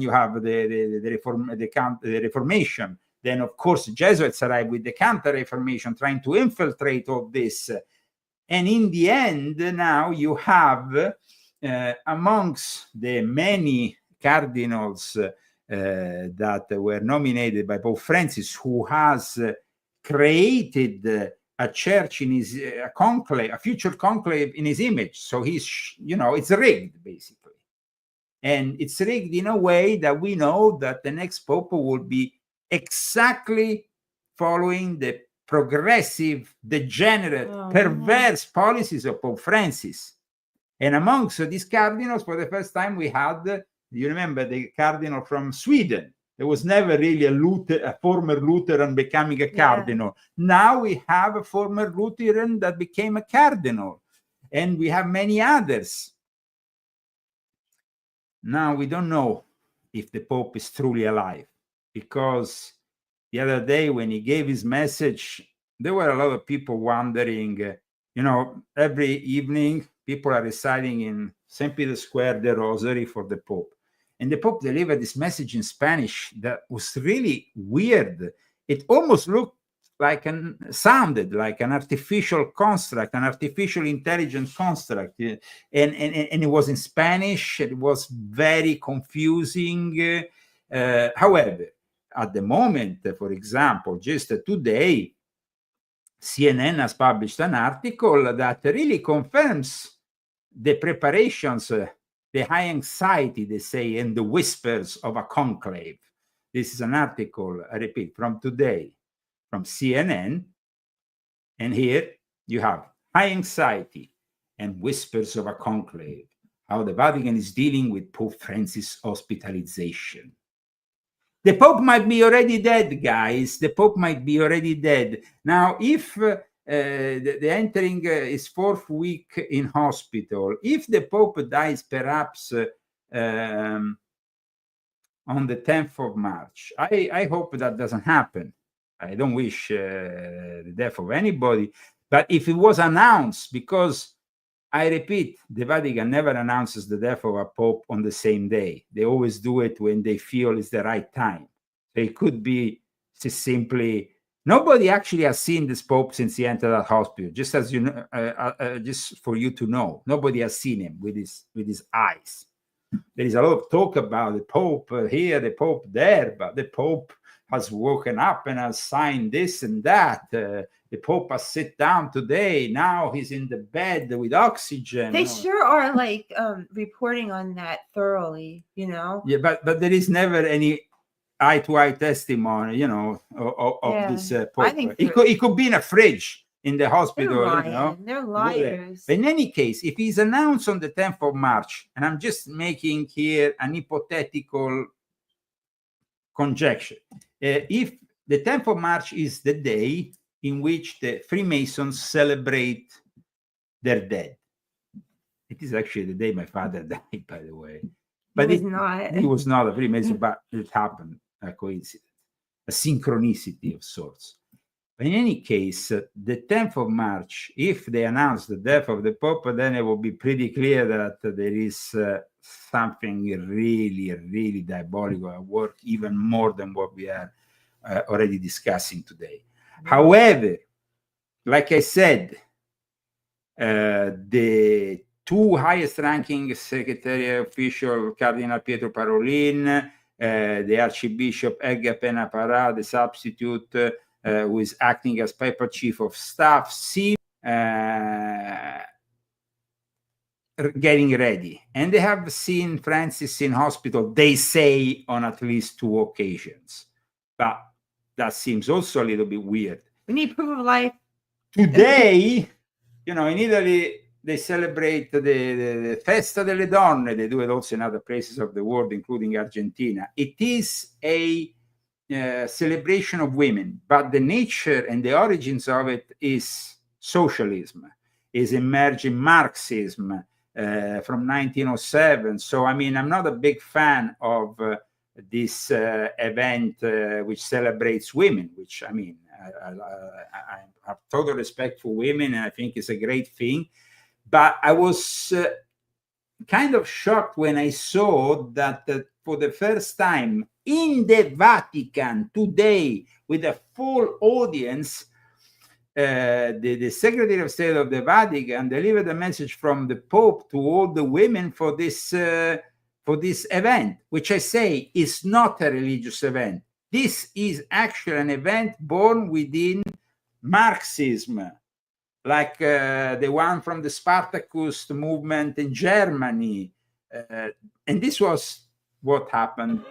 you have the Reformation. Then, of course, the Jesuits arrived with the Counter-Reformation, trying to infiltrate all this. And in the end, now you have amongst the many cardinals that were nominated by Pope Francis, who has created a church in his conclave, a future conclave in his image. So he's, it's rigged, basically. And it's rigged in a way that we know that the next Pope will be exactly following the progressive, degenerate, perverse policies of Pope Francis. And amongst these cardinals, for the first time, we had, you remember, the cardinal from Sweden. There was never really a former Lutheran becoming a cardinal. Yeah. Now we have a former Lutheran that became a cardinal. And we have many others. Now we don't know if the Pope is truly alive, because the other day when he gave his message, there were a lot of people wondering, every evening people are reciting in St. Peter's Square the Rosary for the Pope. And the Pope delivered this message in Spanish that was really weird. It almost sounded like an artificial construct, an artificial intelligence construct. And it was in Spanish. It was very confusing. However, at the moment, for example, just today, CNN has published an article that really confirms the preparations, the high anxiety, they say, and the whispers of a conclave. This is an article, I repeat, from today, from CNN. And here you have high anxiety and whispers of a conclave, how the Vatican is dealing with Pope Francis' hospitalization. The Pope might be already dead, guys. The Pope might be already dead. Now, if the entering his fourth week in hospital, if the Pope dies perhaps on the 10th of March, I hope that doesn't happen. I don't wish the death of anybody. But if it was announced, because I repeat, the Vatican never announces the death of a Pope on the same day. They always do it when they feel it's the right time. So it could be just simply, nobody actually has seen this Pope since he entered that hospital, just as you know, just for you to know. Nobody has seen him with his eyes. There is a lot of talk about the Pope here, the Pope there, but the Pope has woken up and has signed this and that. The Pope has sit down today. Now he's in the bed with oxygen. They sure are like reporting on that thoroughly, Yeah, but there is never any eye-to-eye testimony, of this Pope. I think it could be in a fridge in the hospital. They're liars. In any case, if he's announced on the 10th of March, and I'm just making here an hypothetical conjecture, if the 10th of March is the day in which the Freemasons celebrate their dead. It is actually the day my father died, by the way. But he was not a Freemason, but it happened, a coincidence, a synchronicity of sorts. But in any case, the 10th of March, if they announce the death of the Pope, then it will be pretty clear that there is something really, really diabolical at work, even more than what we are already discussing today. However, like I said, the two highest ranking secretarial official, Cardinal Pietro Parolin, the Archbishop Edgar Pena-Parra, the substitute who is acting as Papal Chief of Staff, seem getting ready. And they have seen Francis in hospital, they say, on at least 2 occasions. But that seems also a little bit weird. We need proof of life. Today, in Italy, they celebrate the Festa delle Donne. They do it also in other places of the world, including Argentina. It is a celebration of women, but the nature and the origins of it is socialism, is emerging Marxism from 1907. So, I mean, I'm not a big fan of this event which celebrates women, which, I mean, I have total respect for women, and I think it's a great thing. But I was kind of shocked when I saw that for the first time in the Vatican today, with a full audience, the Secretary of State of the Vatican delivered a message from the Pope to all the women for this event, which I say is not a religious event. This is actually an event born within Marxism, like the one from the Spartacus movement in Germany. And this was what happened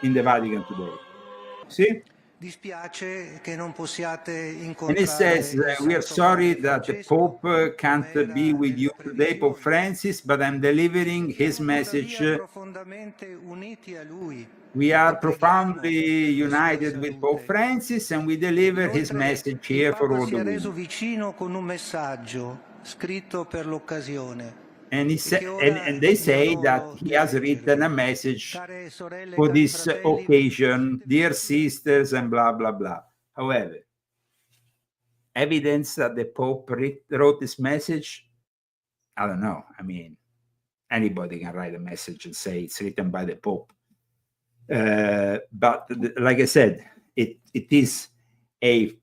in the Vatican today. See? And it says, we are sorry that the Pope can't be with you today, Pope Francis, but I'm delivering his message. We are profoundly united with Pope Francis, and we deliver his message here for all the women. And they say that he has written a message for this occasion, dear sisters, and blah blah blah. However, evidence that the Pope wrote this message, I don't know. I mean, anybody can write a message and say it's written by the Pope. But like I said, it is a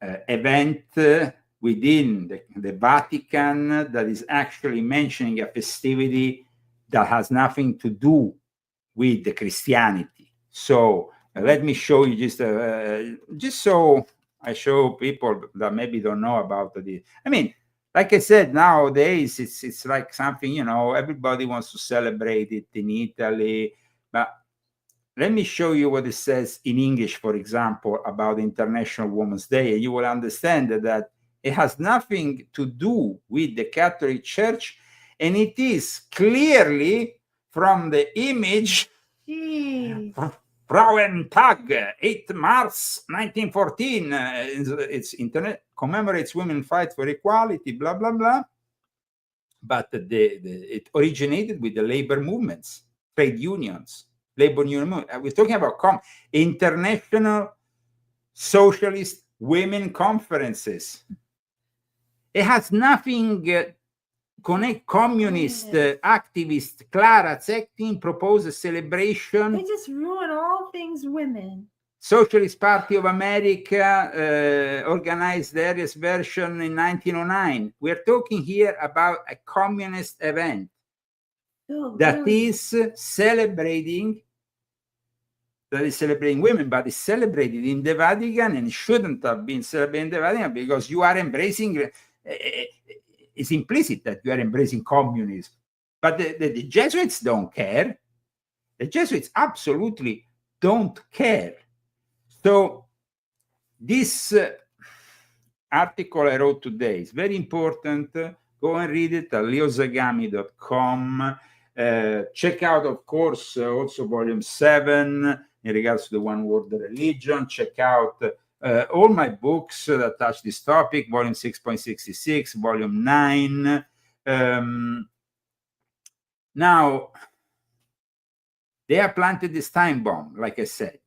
event within the Vatican that is actually mentioning a festivity that has nothing to do with the Christianity. So let me show you just so I show people that maybe don't know about this. I mean, like I said, nowadays it's like something, you know, everybody wants to celebrate it in Italy, but let me show you what it says in English, for example, about International Women's Day, and you will understand that it has nothing to do with the Catholic Church, and it is clearly from the image Frauentag, 8 March 1914. It's internet commemorates women fight for equality, blah blah blah. But it originated with the labor movements, trade unions, labor union movement. We're talking about international socialist women conferences. It has nothing. Communist activist Clara Zetkin proposed a celebration. They just ruin all things women. Socialist Party of America organized various version in 1909. We're talking here about a communist event that is celebrating women, but it's celebrated in the Vatican, and it shouldn't have been celebrated in the Vatican because you are embracing. It's implicit that you are embracing communism, but the Jesuits don't care. The Jesuits absolutely don't care. So this article I wrote today is very important. Go and read it at leozagami.com. Check out, of course, also volume 7 in regards to the one world religion. Check out all my books that touch this topic, volume 6.66, volume 9. Now, they have planted this time bomb, like I said.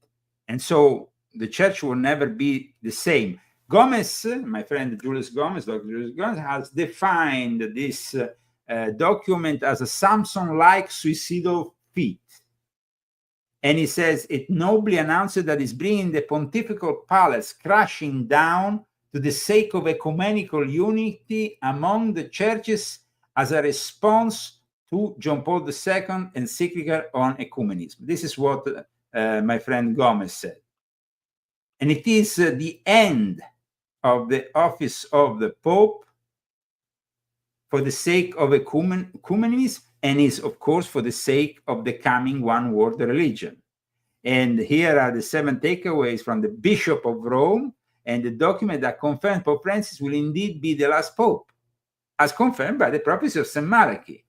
And so the church will never be the same. Gomez, my friend Julius Gomez, Dr. Julius Gomez, has defined this document as a Samson-like suicidal feat. And he says, it nobly announces that it's bringing the pontifical palace crashing down to the sake of ecumenical unity among the churches as a response to John Paul II encyclical on ecumenism. This is what my friend Gomez said. And it is the end of the office of the Pope for the sake of ecumenism, and is, of course, for the sake of the coming one world religion. And here are the 7 takeaways from the Bishop of Rome and the document that confirms Pope Francis will indeed be the last Pope, as confirmed by the prophecy of St. Malachi,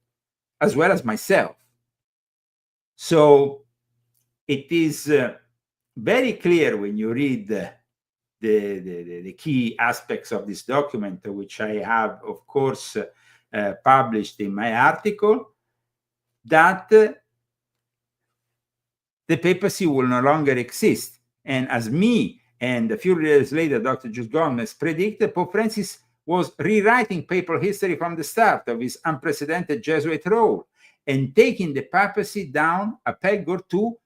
as well as myself. So it is very clear when you read the key aspects of this document, which I have, of course, published in my article, that the papacy will no longer exist. And as me and a few years later, Dr. Julius Gomez predicted, Pope Francis was rewriting papal history from the start of his unprecedented Jesuit role and taking the papacy down a peg or two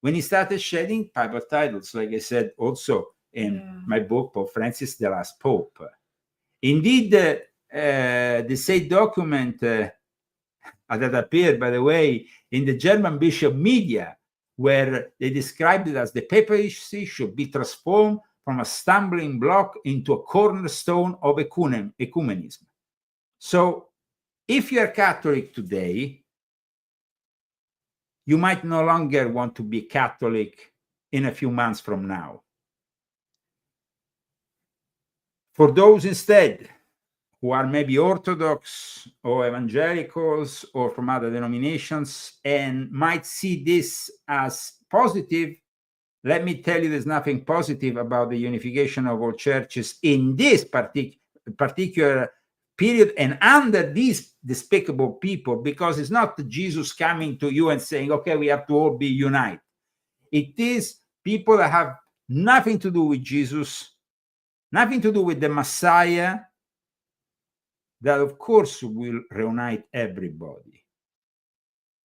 when he started shedding papal titles, like I said also in my book, Pope Francis, the Last Pope. Indeed, the said document that appeared, by the way, in the German bishop media, where they described it as the papacy should be transformed from a stumbling block into a cornerstone of ecumenism. So if you're Catholic today, you might no longer want to be Catholic in a few months from now. For those instead who are maybe Orthodox or evangelicals or from other denominations and might see this as positive, let me tell you, there's nothing positive about the unification of all churches in this particular period and under these despicable people, because it's not Jesus coming to you and saying, okay, we have to all be united. It is people that have nothing to do with Jesus, nothing to do with the Messiah, that of course will reunite everybody,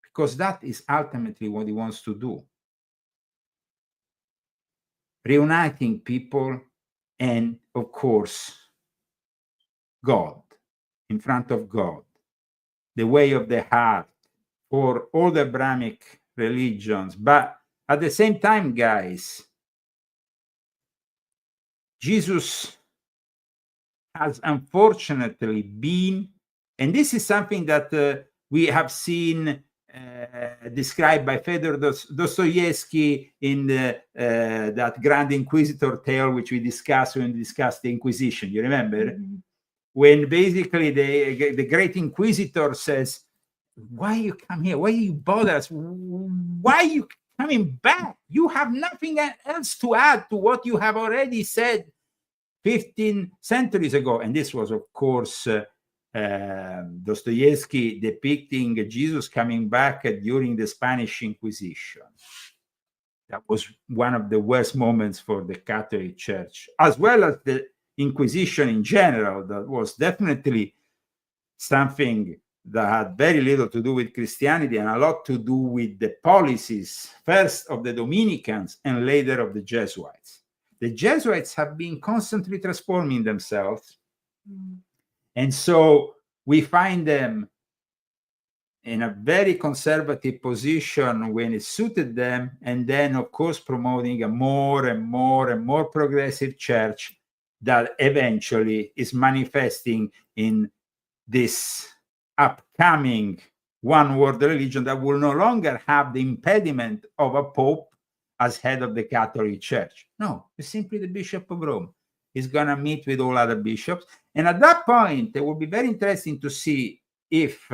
because that is ultimately what he wants to do. Reuniting people and, of course, God, in front of God, the way of the heart for all the Abrahamic religions. But at the same time, guys, Jesus has unfortunately been, and this is something that we have seen described by Fyodor Dostoevsky in that Grand Inquisitor tale, which we discussed when we discussed the Inquisition. You remember? Mm-hmm. When basically the Great Inquisitor says, why you come here? Why you bother us? Why are you coming back? You have nothing else to add to what you have already said 15 centuries ago. And this was, of course, Dostoevsky depicting Jesus coming back during the Spanish Inquisition. That was one of the worst moments for the Catholic Church, as well as the Inquisition in general. That was definitely something that had very little to do with Christianity and a lot to do with the policies, first of the Dominicans and later of the Jesuits. The Jesuits have been constantly transforming themselves. Mm. And so we find them in a very conservative position when it suited them, and then, of course, promoting a more and more and more progressive church that eventually is manifesting in this upcoming one world religion that will no longer have the impediment of a pope as head of the Catholic Church. No, it's simply the Bishop of Rome. He's going to meet with all other bishops. And at that point, it will be very interesting to see if,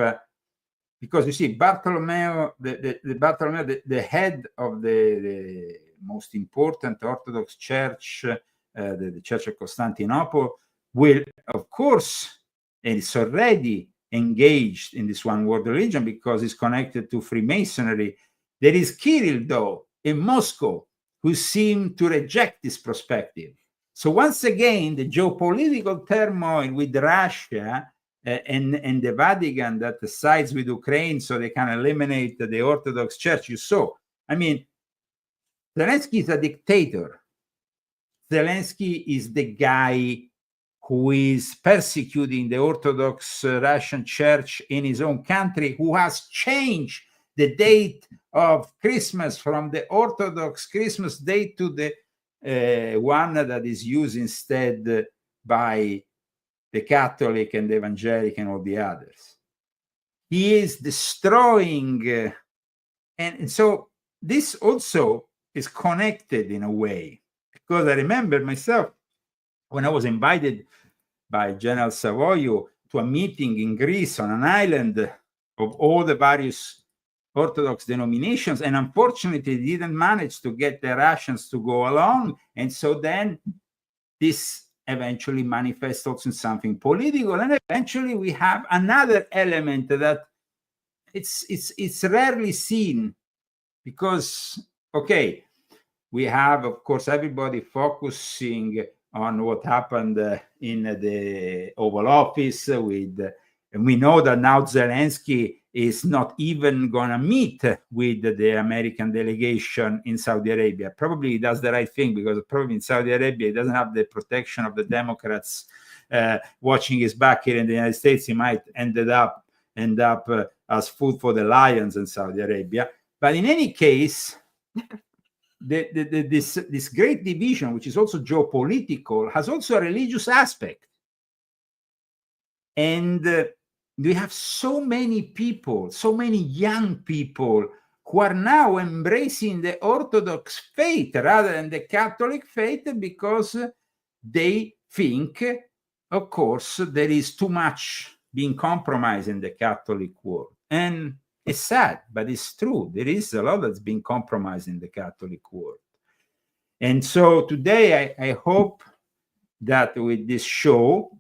because you see, Bartolomeo, the head of the most important Orthodox Church, the Church of Constantinople, will, of course, and it's already engaged in this one world religion because it's connected to Freemasonry. There is Kirill, though, in Moscow, who seem to reject this perspective. So once again, the geopolitical turmoil with Russia and the Vatican that sides with Ukraine so they can eliminate the Orthodox Church, you saw. I mean, Zelensky is a dictator. Zelensky is the guy who is persecuting the Orthodox Russian Church in his own country, who has changed the date of Christmas from the Orthodox Christmas date to the one that is used instead by the Catholic and the Evangelic and all the others. He is destroying, and so this also is connected in a way, because I remember myself when I was invited by General Savoio to a meeting in Greece on an island of all the various Orthodox denominations, and unfortunately didn't manage to get the Russians to go along, and so then this eventually manifests also in something political, and eventually we have another element that it's rarely seen, because okay, we have, of course, everybody focusing on what happened in the Oval Office with, and we know that now Zelensky is not even going to meet with the American delegation in Saudi Arabia. Probably he does the right thing, because probably in Saudi Arabia he doesn't have the protection of the Democrats watching his back here in the United States. He might end up as food for the lions in Saudi Arabia. But in any case, this great division, which is also geopolitical, has also a religious aspect. And we have so many people, so many young people who are now embracing the Orthodox faith rather than the Catholic faith, because they think, of course, there is too much being compromised in the Catholic world. And it's sad, but it's true. There is a lot that's being compromised in the Catholic world. And so today, I hope that with this show,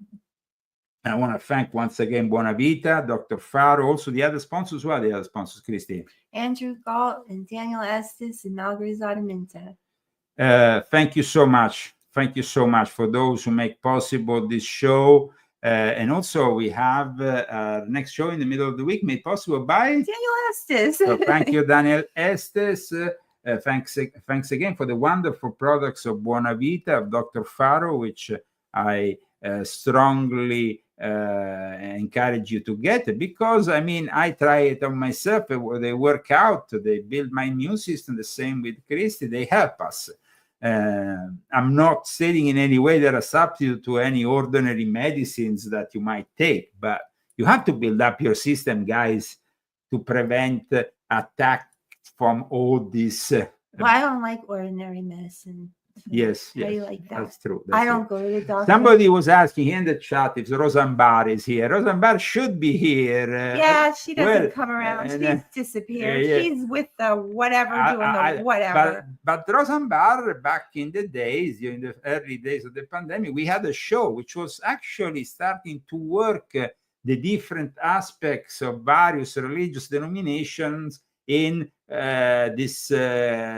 I want to thank once again Buonavita, Dr. Faro, also the other sponsors. Who are the other sponsors, Christine? Andrew Galt and Daniel Estes and Malgrizada Minta. Thank you so much. Thank you so much for those who make possible this show. And also, we have our next show in the middle of the week made possible by Daniel Estes. So thank you, Daniel Estes. Thanks again for the wonderful products of Buonavita, of Dr. Faro, which I strongly encourage you to get, because I mean, I try it on myself. They work out, they build my immune system. The same with Christy, they help us. I'm not stating in any way they're a substitute to any ordinary medicines that you might take, but you have to build up your system, guys, to prevent attack from all this. Well, I don't like ordinary medicine. Yes, How do you like that? that's true. I don't go to the doctor. Somebody was asking here in the chat if Rosambar is here. Rosambar should be here. Yeah, she doesn't come around. She's disappeared. yeah. She's with the whatever, doing the whatever. But Rosambar, back in the days, during the early days of the pandemic, we had a show which was actually starting to work the different aspects of various religious denominations in this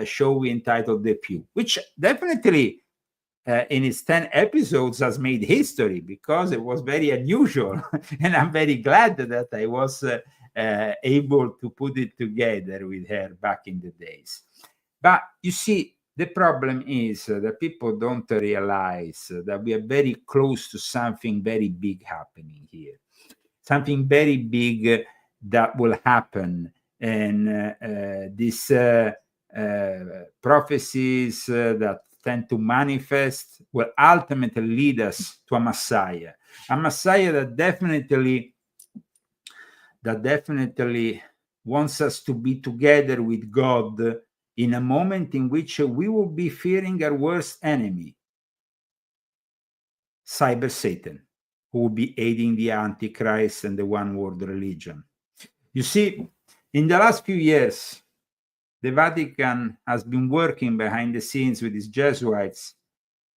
show we entitled The Pew, which definitely in its 10 episodes has made history because it was very unusual. And I'm very glad that I was able to put it together with her back in the days. But you see, the problem is that people don't realize that we are very close to something very big happening here. Something very big that will happen. And these prophecies that tend to manifest will ultimately lead us to a Messiah that definitely wants us to be together with God in a moment in which we will be fearing our worst enemy, Cyber Satan, who will be aiding the Antichrist and the one world religion. You see, in the last few years, the Vatican has been working behind the scenes with its Jesuits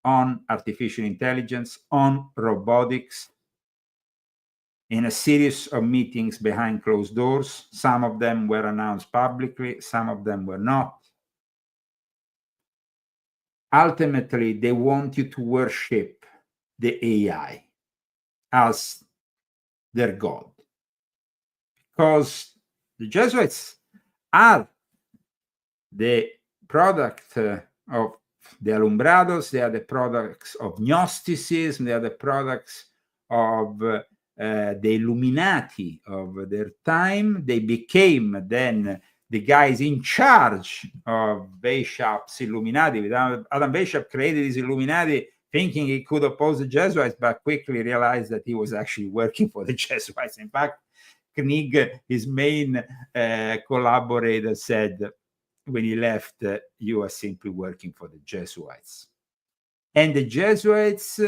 on artificial intelligence, on robotics, in a series of meetings behind closed doors. Some of them were announced publicly, some of them were not. Ultimately, they want you to worship the AI as their God. Because the Jesuits are the product of the Alumbrados, they are the products of Gnosticism, they are the products of the Illuminati of their time. They became then the guys in charge of Bishop's Illuminati. Adam Bishop created his Illuminati thinking he could oppose the Jesuits, but quickly realized that he was actually working for the Jesuits. In fact, Knig, his main collaborator, said when he left, you are simply working for the Jesuits. And the Jesuits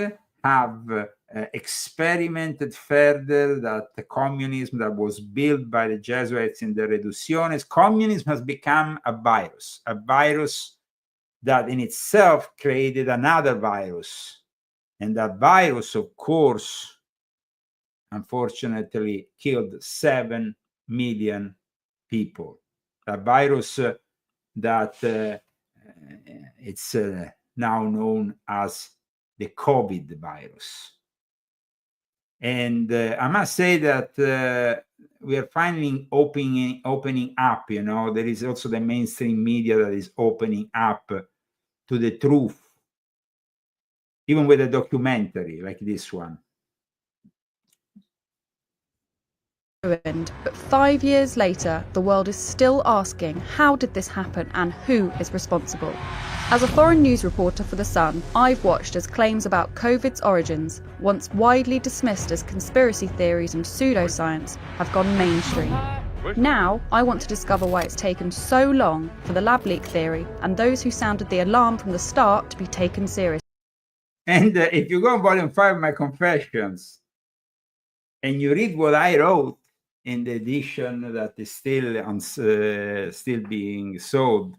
have experimented further that the communism that was built by the Jesuits in the Reducciones, communism has become a virus that in itself created another virus. And that virus, of course, unfortunately killed 7 million people. A virus that it's now known as the COVID virus. And I must say that we are finally opening up, you know, there is also the mainstream media that is opening up to the truth, even with a documentary like this one. But 5 years later, the world is still asking, how did this happen and who is responsible? As a foreign news reporter for The Sun, I've watched as claims about COVID's origins, once widely dismissed as conspiracy theories and pseudoscience, have gone mainstream. Now, I want to discover why it's taken so long for the lab leak theory and those who sounded the alarm from the start to be taken seriously. And if you go on volume 5 of my confessions, and you read what I wrote in the edition that is still being sold,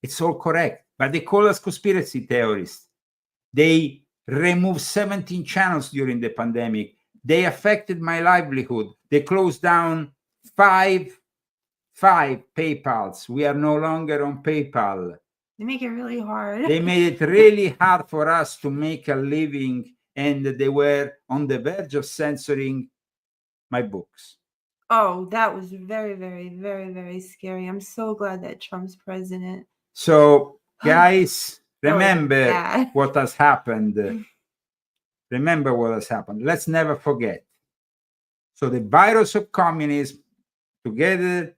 it's all correct. But they call us conspiracy theorists. They removed 17 channels during the pandemic. They affected my livelihood. They closed down five PayPals. We are no longer on PayPal. They make it really hard. They made it really hard for us to make a living, and they were on the verge of censoring my books. Oh, that was very, very, very, very scary. I'm so glad that Trump's president. So, guys, That was remember bad. what has happened. Remember what has happened. Let's never forget. So the virus of communism, together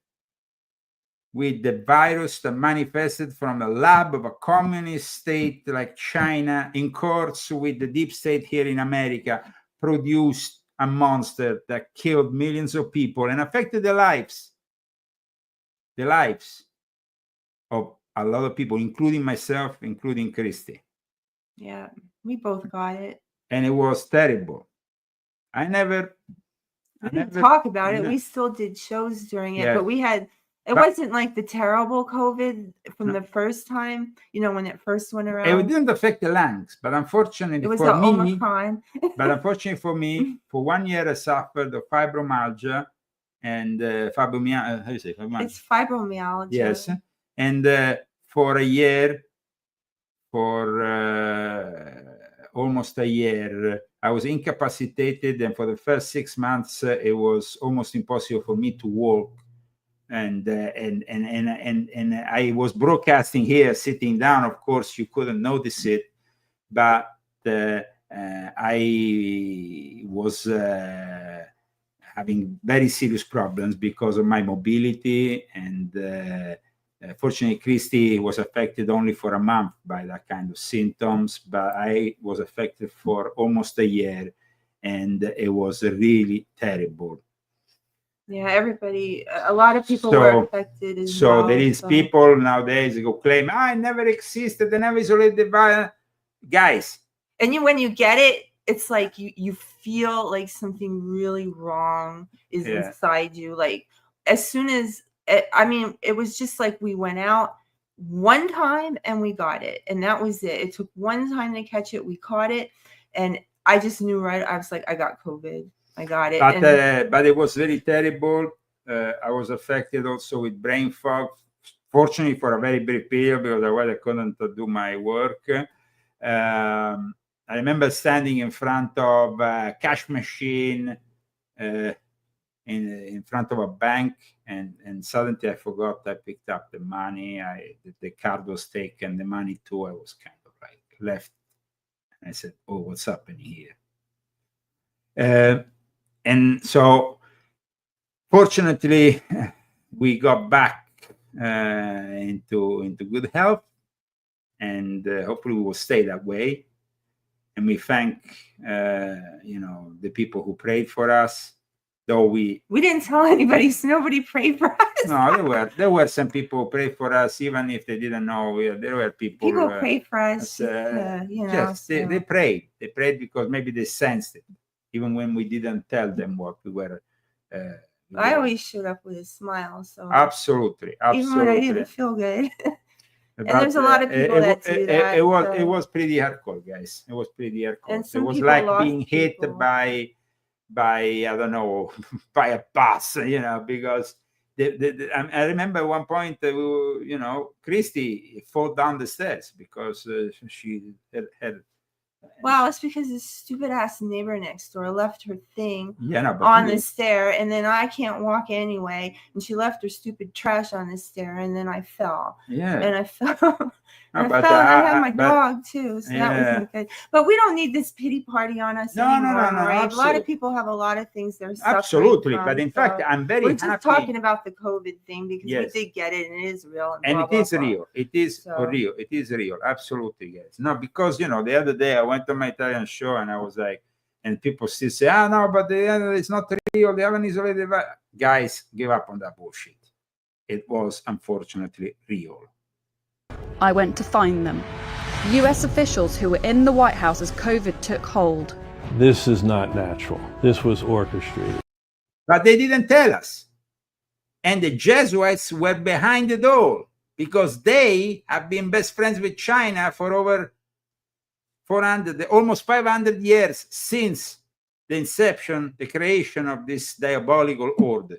with the virus that manifested from a lab of a communist state like China, in course with the deep state here in America, produced a monster that killed millions of people and affected the lives of a lot of people, including myself, including Christy. Yeah, we both got it. And it was terrible. I never didn't talk about it. We still did shows during it, but we had, it wasn't like the terrible COVID from the first time, you know, when it first went around. It didn't affect the lungs, but unfortunately It was for the me, Omicron. but unfortunately for me, for 1 year I suffered of fibromyalgia and fibromyalgia. How do you say fibromyalgia? It's fibromyalgia. Yes, and for a year, for almost a year, I was incapacitated, and for the first 6 months, it was almost impossible for me to walk. And I was broadcasting here, sitting down. Of course, you couldn't notice it, but I was having very serious problems because of my mobility, and fortunately, Christy was affected only for a month by that kind of symptoms, but I was affected for almost a year, and it was really terrible. Yeah, everybody, a lot of people were affected as well. So there is people nowadays who claim, I never existed, I never isolated the virus. Guys. And when you get it, it's like you feel like something really wrong is inside you. Like as soon as, I mean, it was just like we went out one time and we got it. And that was it. It took one time to catch it. We caught it. And I just knew right. I was like, I got COVID. I got it. But it was very terrible. I was affected also with brain fog. Fortunately, for a very brief period, because otherwise I couldn't do my work. I remember standing in front of a cash machine in front of a bank, and suddenly I forgot I picked up the money. The card was taken, the money too. I was kind of like left. And I said, oh, what's happening here? And so, fortunately, we got back into good health, and hopefully we will stay that way. And we thank, the people who prayed for us. Though we didn't tell anybody, so nobody prayed for us. No, there were some people who prayed for us, even if they didn't know. There were people. People prayed for us. Yes, they prayed. They prayed because maybe they sensed it, even when we didn't tell them what we were. I always showed up with a smile. So absolutely. Even when I didn't feel good. And there's a lot of people that do that. It was pretty hardcore, guys. It was pretty hardcore. It was like being hit by I don't know, by a bus, because I remember at one point, Christy fell down the stairs because she had. Well, it's because this stupid ass neighbor next door left her thing on the stair, and then I can't walk anyway, and she left her stupid trash on the stair, and then I fell. Yeah. And I fell. And I had my dog too, so that wasn't good. But we don't need this pity party on us anymore, right? A lot of people have a lot of things they're suffering absolutely from, but in fact, I'm very happy. We're just talking about the COVID thing because we did get it, and it is real. And it is real. It is real. It is real. Absolutely, guys. No, because the other day I went to my Italian show and I was like, and people still say, no, but it's not real. They haven't isolated. Guys, give up on that bullshit. It was unfortunately real. I went to find them. US officials who were in the White House as COVID took hold. This is not natural. This was orchestrated. But they didn't tell us. And the Jesuits were behind it all because they have been best friends with China for over 400, almost 500 years since the inception, the creation of this diabolical order.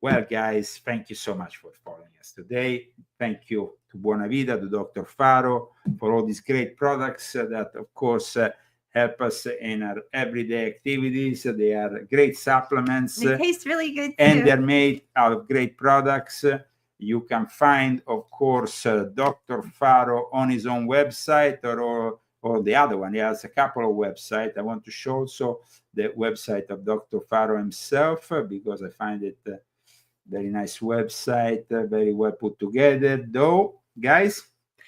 Well, guys, thank you so much for following us today. Thank you to Buona Vita, to Dr. Faro, for all these great products that, of course, help us in our everyday activities. They are great supplements. They taste really good, too. And they're made out of great products. You can find, of course, Dr. Faro on his own website or the other one. He has a couple of websites. I want to show also the website of Dr. Faro himself because I find it very nice website, very well put together, though, guys.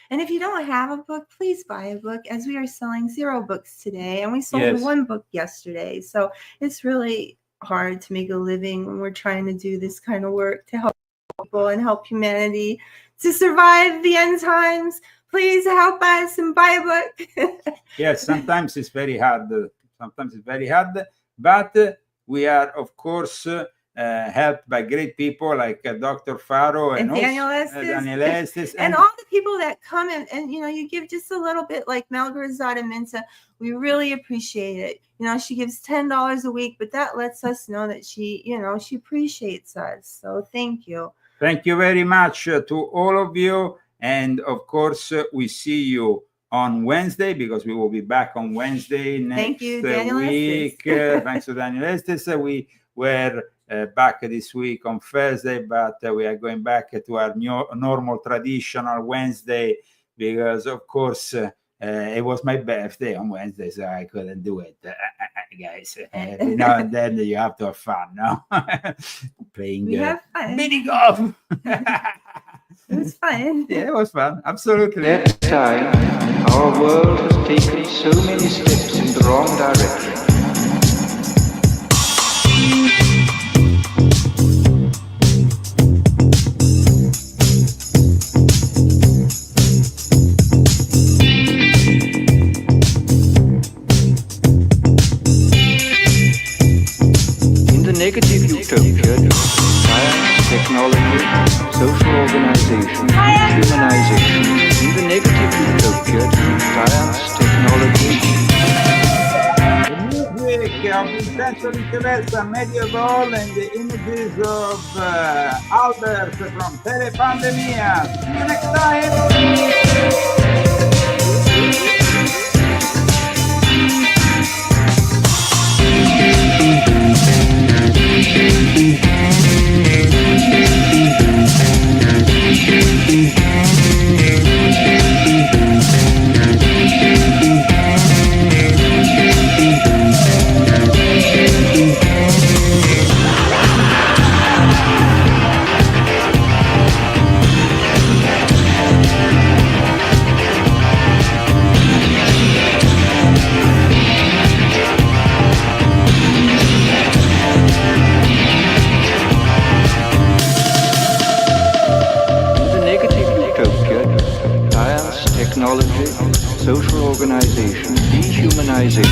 And if you don't have a book, please buy a book, as we are selling 0 books today, and we sold 1 book yesterday. So it's really hard to make a living when we're trying to do this kind of work to help people and help humanity to survive the end times. Please help us and buy a book. Yes, sometimes it's very hard. But we are, of course, helped by great people like Dr. Faro and Daniel Estes, and all the people that come and you give just a little bit, like Malgorzata Minta. We really appreciate it. She gives $10 a week, but that lets us know that she appreciates us. So thank you. Thank you very much to all of you. And of course, we see you on Wednesday because we will be back on Wednesday next week. Thanks to Daniel Estes. We were back this week on Thursday, but we are going back to our normal traditional Wednesday because, of course, it was my birthday on Wednesday, so I couldn't do it, guys. And then you have to have fun, no? Playing mini golf. It was fun. Yeah, it was fun. Absolutely. That time, our world has taken so many steps in the wrong direction. Negative utopia, science, technology, social organization, humanization. In the negative utopia, science, technology. The music of Vincenzo Viceversa, medieval, and the images of Albert from Telepandemia. See you next time. Technology, social organization, dehumanization.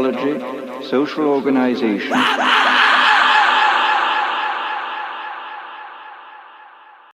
technology, social organization,